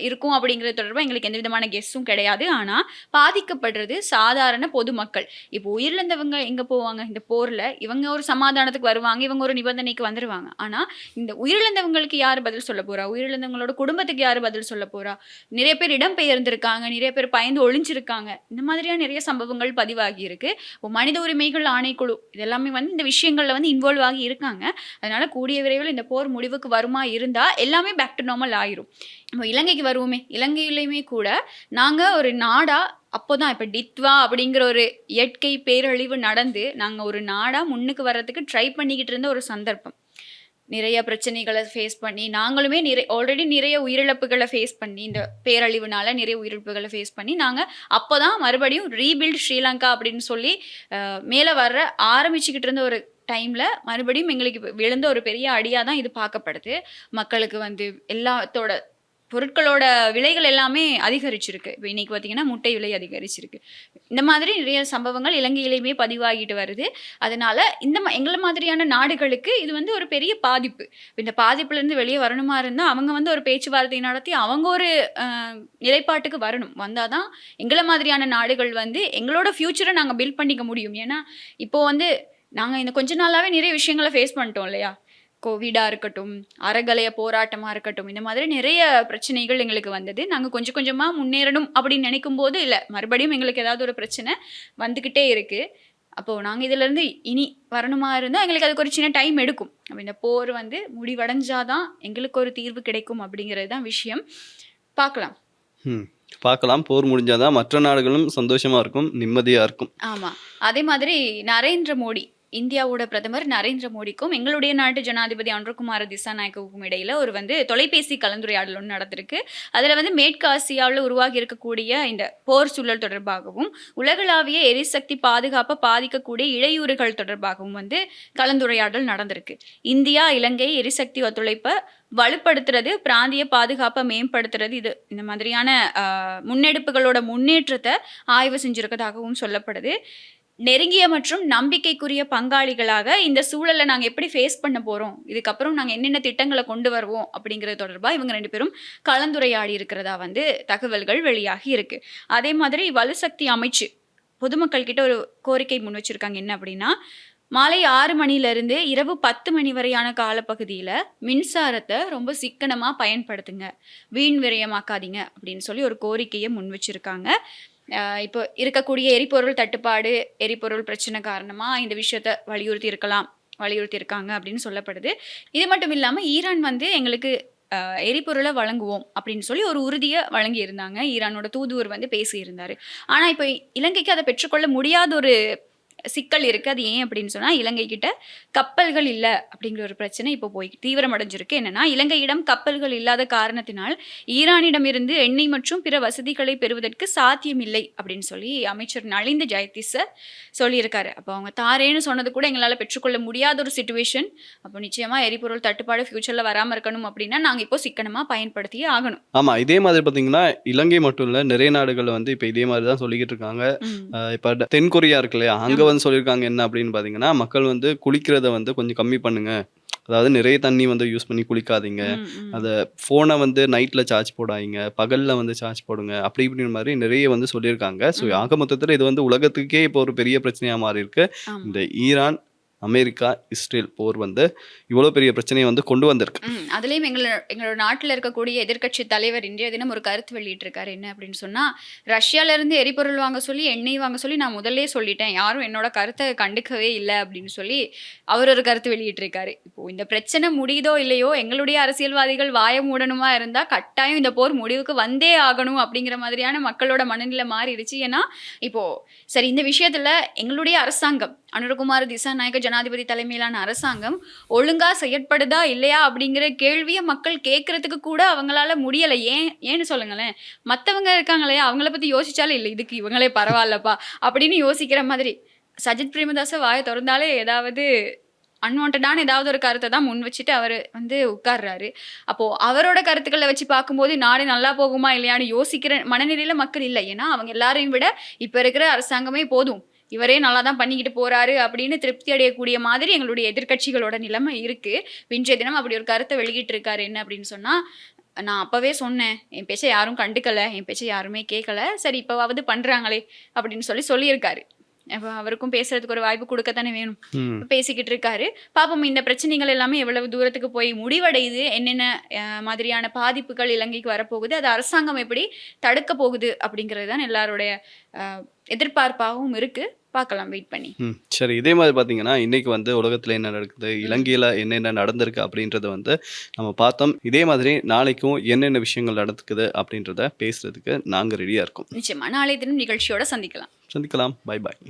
Speaker 2: இருக்கும் அப்படிங்கிறது தொடர்பாக எங்களுக்கு எந்த விதமான கெஸ்ஸும் கிடையாது. ஆனால் பாதிக்கப்படுறது சாதாரண பொதுமக்கள். இப்போ உயிரிழந்தவங்க எங்கே போவாங்க இந்த போரில்? இவங்க ஒரு சமாதானத்துக்கு வருவாங்க, இவங்க ஒரு நிபந்தனைக்கு வந்துடுவாங்க. ஆனால் இந்த உயிரிழந்தவங்களுக்கு யார் பதில் சொல்ல போறா? உயிரிழந்தவங்களோட குடும்பத்துக்கு யார் பதில் சொல்ல போறா? நிறைய பேர் இடம்பெயர்ந்திருக்காங்க, நிறைய பேர் பயந்து ஒளிஞ்சிருக்காங்க. இந்த மாதிரியான நிறைய சம்பவங்கள் பதிவாகி இருக்கு. இப்போ மனித உரிமைகள் ஆணைக்குழு இதெல்லாமே வந்து இந்த விஷயங்கள்ல வந்து இன்வால்வ் ஆகி இருக்காங்க. அதனால கூடிய விரைவில் இந்த போர் முடிவுக்கு வருமா இருந்தா எல்லாமே பேக் டு நார்மல் ஆயிரும். நம்ம இலங்கைக்கு வருவோமே, இலங்கையிலையுமே கூட நாங்கள் ஒரு நாடா அப்போதான் இப்போ டித்வா அப்படிங்கிற ஒரு இயற்கை பேரழிவு நடந்து நாங்கள் ஒரு நாடா முன்னுக்கு வர்றதுக்கு ட்ரை பண்ணிக்கிட்டு இருந்த ஒரு சந்தர்ப்பம். நிறைய பிரச்சனைகளை ஃபேஸ் பண்ணி நாங்களுமே ஆல்ரெடி நிறைய உயிரிழப்புகளை ஃபேஸ் பண்ணி இந்த பேரழிவுனால நிறைய உயிரிழப்புகளை ஃபேஸ் பண்ணி நாங்கள் அப்போ தான் மறுபடியும் ரீபில்ட் ஸ்ரீலங்கா அப்படின்னு சொல்லி மேலே வர்ற ஆரம்பிச்சுக்கிட்டு இருந்த ஒரு டைமில் மறுபடியும் எங்களுக்கு விழுந்த ஒரு பெரிய அடியாக தான் இது பார்க்கப்படுது. மக்களுக்கு வந்து எல்லாத்தோட பொருட்களோட விலைகள் எல்லாமே அதிகரிச்சிருக்கு. இப்போ இன்னைக்கு பார்த்தீங்கன்னா முட்டை விலை அதிகரிச்சிருக்கு. இந்த மாதிரி நிறைய சம்பவங்கள் இலங்கையிலையுமே பதிவாகிட்டு வருது. அதனால எங்களை மாதிரியான நாடுகளுக்கு இது வந்து ஒரு பெரிய பாதிப்பு. இந்த பாதிப்புலேருந்து வெளியே வரணுமா இருந்தால் அவங்க வந்து ஒரு பேச்சுவார்த்தை நடத்தி அவங்க ஒரு நிலைப்பாட்டுக்கு வரணும். வந்தால் தான் எங்களை மாதிரியான நாடுகள் வந்து எங்களோட ஃப்யூச்சரை நாங்கள் பில்ட் பண்ணிக்க முடியும். ஏன்னா இப்போ வந்து நாங்கள் இந்த கொஞ்ச நாளாகவே நிறைய விஷயங்களை ஃபேஸ் பண்ணிட்டோம் இல்லையா, கோவிடாக இருக்கட்டும், அறகலைய போராட்டமாக இருக்கட்டும், இந்த மாதிரி நிறைய பிரச்சனைகள் எங்களுக்கு வந்தது. நாங்கள் கொஞ்சம் கொஞ்சமாக முன்னேறணும் அப்படின்னு நினைக்கும் போது இல்லை, மறுபடியும் எங்களுக்கு ஏதாவது ஒரு பிரச்சனை வந்துக்கிட்டே இருக்குது. அப்போது நாங்கள் இதிலேருந்து இனி வரணுமா இருந்தால் எங்களுக்கு அதுக்கு ஒரு சின்ன டைம் எடுக்கும். அப்போ இந்த போர் வந்து முடிவடைஞ்சாதான் எங்களுக்கு ஒரு தீர்வு கிடைக்கும் அப்படிங்கிறது தான் விஷயம்.
Speaker 1: பார்க்கலாம். போர் முடிஞ்சாதான் மற்ற நாடுகளும் சந்தோஷமா இருக்கும், நிம்மதியா இருக்கும்.
Speaker 2: ஆமாம். அதே மாதிரி நரேந்திர மோடி, இந்தியாவோட பிரதமர் நரேந்திர மோடிக்கும் எங்களுடைய நாட்டு ஜனாதிபதி அனுரகுமார திசாநாயக்கவுக்கும் இடையில ஒரு வந்து தொலைபேசி கலந்துரையாடல் ஒன்று நடந்திருக்கு. அதில் வந்து மேற்கு ஆசியாவில் உருவாகி இருக்கக்கூடிய இந்த போர் சூழல் தொடர்பாகவும் உலகளாவிய எரிசக்தி பாதுகாப்பை பாதிக்கக்கூடிய இடையூறுகள் தொடர்பாகவும் வந்து கலந்துரையாடல் நடந்திருக்கு. இந்தியா இலங்கை எரிசக்தி ஒத்துழைப்பை வலுப்படுத்துறது, பிராந்திய பாதுகாப்பை மேம்படுத்துறது, இந்த மாதிரியான முன்னெடுப்புகளோட முன்னேற்றத்தை ஆய்வு செஞ்சிருக்கதாகவும் சொல்லப்படுது. நெருங்கிய மற்றும் நம்பிக்கைக்குரிய பங்காளிகளாக இந்த சூழலை நாங்கள் எப்படி ஃபேஸ் பண்ண போகிறோம், இதுக்கப்புறம் நாங்கள் என்னென்ன திட்டங்களை கொண்டு வருவோம் அப்படிங்கிறது தொடர்பாக இவங்க 2 பேரும் கலந்துரையாடி இருக்கிறதா வந்து தகவல்கள் வெளியாகி இருக்கு. அதே மாதிரி வலுசக்தி அமைச்சு பொதுமக்கள் கிட்ட ஒரு கோரிக்கை முன் வச்சிருக்காங்க. என்ன அப்படின்னா, மாலை 6 மணிலேருந்து இரவு 10 மணி வரையான காலப்பகுதியில் மின்சாரத்தை ரொம்ப சிக்கனமாக பயன்படுத்துங்க, வீண் விரயமாக்காதீங்க அப்படின்னு சொல்லி ஒரு கோரிக்கையை முன் வச்சிருக்காங்க. இப்போ இருக்கக்கூடிய எரிபொருள் தட்டுப்பாடு, எரிபொருள் பிரச்சனை காரணமாக இந்த விஷயத்தை வலியுறுத்தியிருக்காங்க அப்படின்னு சொல்லப்படுது. இது மட்டும் இல்லாமல் ஈரான் வந்து எங்களுக்கு எரிபொருளை வழங்குவோம் அப்படின்னு சொல்லி ஒரு உறுதியை வழங்கி இருந்தாங்க. ஈரானோட தூதுவர் வந்து பேசியிருந்தார். ஆனால் இப்போ இலங்கைக்கு அதை பெற்றுக்கொள்ள முடியாத ஒரு சிக்கல் இருக்குது. அது ஏன் அப்படின்னு சொன்னால், இலங்கை கிட்ட கப்பல்கள் இல்லை அப்படிங்கிற ஒரு பிரச்சனை இப்போ போய் தீவிரமடைஞ்சிருக்கு. என்னன்னா, இலங்கையிடம் கப்பல்கள் இல்லாத காரணத்தினால் ஈரானிடமிருந்து எண்ணெய் மற்றும் பிற வசதிகளை பெறுவதற்கு சாத்தியமில்லை அப்படின்னு சொல்லி அமைச்சர் நலிந்த ஜெயதிஸ சொல்லியிருக்காரு. அப்போ அவங்க தாரேன்னு சொன்னது கூட எங்களால் பெற்றுக்கொள்ள முடியாத ஒரு சிச்சுவேஷன். அப்போ நிச்சயமாக எரிபொருள் தட்டுப்பாடு ஃபியூச்சரில் வராமல் இருக்கணும் அப்படின்னா நாங்கள் இப்போ சிக்கனமாக பயன்படுத்தியே ஆகணும்.
Speaker 1: ஆமாம், இதே மாதிரி பார்த்தீங்கன்னா இலங்கை மட்டும் இல்லை, நிறைய நாடுகள் வந்து இப்போ இதே மாதிரி தான் சொல்லிக்கிட்டு இருக்காங்க. இப்போ தென்கொரியா இருக்கு இல்லையா, அங்கே வந்து சொல்லியிருக்காங்க என்ன அப்படின்னு பார்த்தீங்கன்னா, மக்கள் வந்து குளிக்கிறத வந்து கொஞ்சம் கம்மி பண்ணுங்க, அதாவது நிறைய தண்ணி வந்து யூஸ் பண்ணி குளிக்காதீங்க, அதை ஃபோனை வந்து நைட்டில் சார்ஜ் போடாதீங்க, பகலில் வந்து சார்ஜ் போடுங்க, அப்படி இப்படின்ற மாதிரி நிறைய வந்து சொல்லியிருக்காங்க. ஸோ ஆக மொத்தத்தில் இது வந்து உலகத்துக்கே இப்போ ஒரு பெரிய பிரச்சனையாக மாறி இருக்கு. இந்த ஈரான் அமெரிக்கா இஸ்ரேல் போர் வந்து இவ்வளோ பெரிய பிரச்சனையை வந்து கொண்டு வந்திருக்கு.
Speaker 2: அதுலேயும் எங்களோட நாட்டில் இருக்கக்கூடிய எதிர்க்கட்சி தலைவர் இன்றைய தினம் ஒரு கருத்து வெளியிட்டிருக்காரு. என்ன அப்படின்னு சொன்னால், ரஷ்யாவிலேருந்து எரிபொருள் வாங்க சொல்லி, எண்ணெய் வாங்க சொல்லி நான் முதல்லே சொல்லிட்டேன், யாரும் என்னோட கருத்தை கண்டுக்கவே இல்லை அப்படின்னு சொல்லி அவர் ஒரு கருத்து வெளியிட்டிருக்காரு. இப்போது இந்த பிரச்சனை முடியுதோ இல்லையோ, எங்களுடைய அரசியல்வாதிகள் வாய மூடணுமா இருந்தால் கட்டாயம் இந்த போர் முடிவுக்கு வந்தே ஆகணும் அப்படிங்கிற மாதிரியான மக்களோட மனநிலை மாறிடுச்சு. ஏன்னா இப்போது சரி, இந்த விஷயத்தில் எங்களுடைய அரசாங்கம், அனுரகுமார் திசாநாயக்க ஜனாதிபதி தலைமையிலான அரசாங்கம் ஒழுங்கா செயற்படுதா இல்லையா அப்படிங்கிற கேள்வியை மக்கள் கேட்கறதுக்கு கூட அவங்களால முடியலை. ஏன்னு சொல்லுங்களேன், மற்றவங்க இருக்காங்களே அவங்கள பற்றி யோசிச்சாலே இல்லை, இதுக்கு இவங்களே பரவாயில்லப்பா அப்படின்னு யோசிக்கிற மாதிரி சஜித் பிரேமதாச வாயை திறந்தாலே ஏதாவது அன்வான்டான ஏதாவது ஒரு கருத்தை தான் முன் வச்சுட்டு அவர் வந்து உட்கார்றாரு. அப்போது அவரோட கருத்துக்களை வச்சு பார்க்கும்போது நாடு நல்லா போகுமா இல்லையான்னு யோசிக்கிற மனநிலையில் மக்கள் இல்லை. ஏன்னா அவங்க எல்லாரையும் விட இப்போ இருக்கிற அரசாங்கமே போதும், இவரே நல்லா தான் பண்ணிக்கிட்டு போறாரு அப்படின்னு திருப்தி அடையக்கூடிய மாதிரி எங்களுடைய எதிர்க்கட்சிகளோட நிலைமை இருக்கு. இன்றைய தினம் அப்படி ஒரு கருத்தை வெளியிட்டிருக்காரு. என்ன அப்படின்னு சொன்னா, நான் அப்பவே சொன்னேன், என் பேச்சை யாரும் கண்டுக்கல, என் பேச்சை யாருமே கேட்கல, சரி இப்போவாவது பண்றாங்களே அப்படின்னு சொல்லியிருக்காரு. அப்போ அவருக்கும் பேசுறதுக்கு ஒரு வாய்ப்பு கொடுக்கத்தானே வேணும். பேசிக்கிட்டு இருக்காரு. பாப்போம் இந்த பிரச்சனைகள் எல்லாமே எவ்வளவு தூரத்துக்கு போய் முடிவடையுது, என்னென்ன மாதிரியான பாதிப்புகள் இலங்கைக்கு வரப்போகுது, அது அரசாங்கம் எப்படி தடுக்க போகுது அப்படிங்கிறது தான் எல்லாருடைய எதிர்பார்ப்பாகவும் இருக்கு. பார்க்கலாம், வெயிட் பண்ணி.
Speaker 1: சரி, இதே மாதிரி பார்த்தீங்கன்னா இன்னைக்கு வந்து உலகத்தில் என்ன நடக்குது, இலங்கையில் என்னென்ன நடந்திருக்கு அப்படின்றத வந்து நம்ம பார்த்தோம். இதே மாதிரி நாளைக்கும் என்னென்ன விஷயங்கள் நடக்குது அப்படின்றத பேசுறதுக்கு நாங்கள் ரெடியாக இருக்கோம்.
Speaker 2: நிச்சயமா நாளை தினம் நிகழ்ச்சியோட சந்திக்கலாம்.
Speaker 1: Bye bye.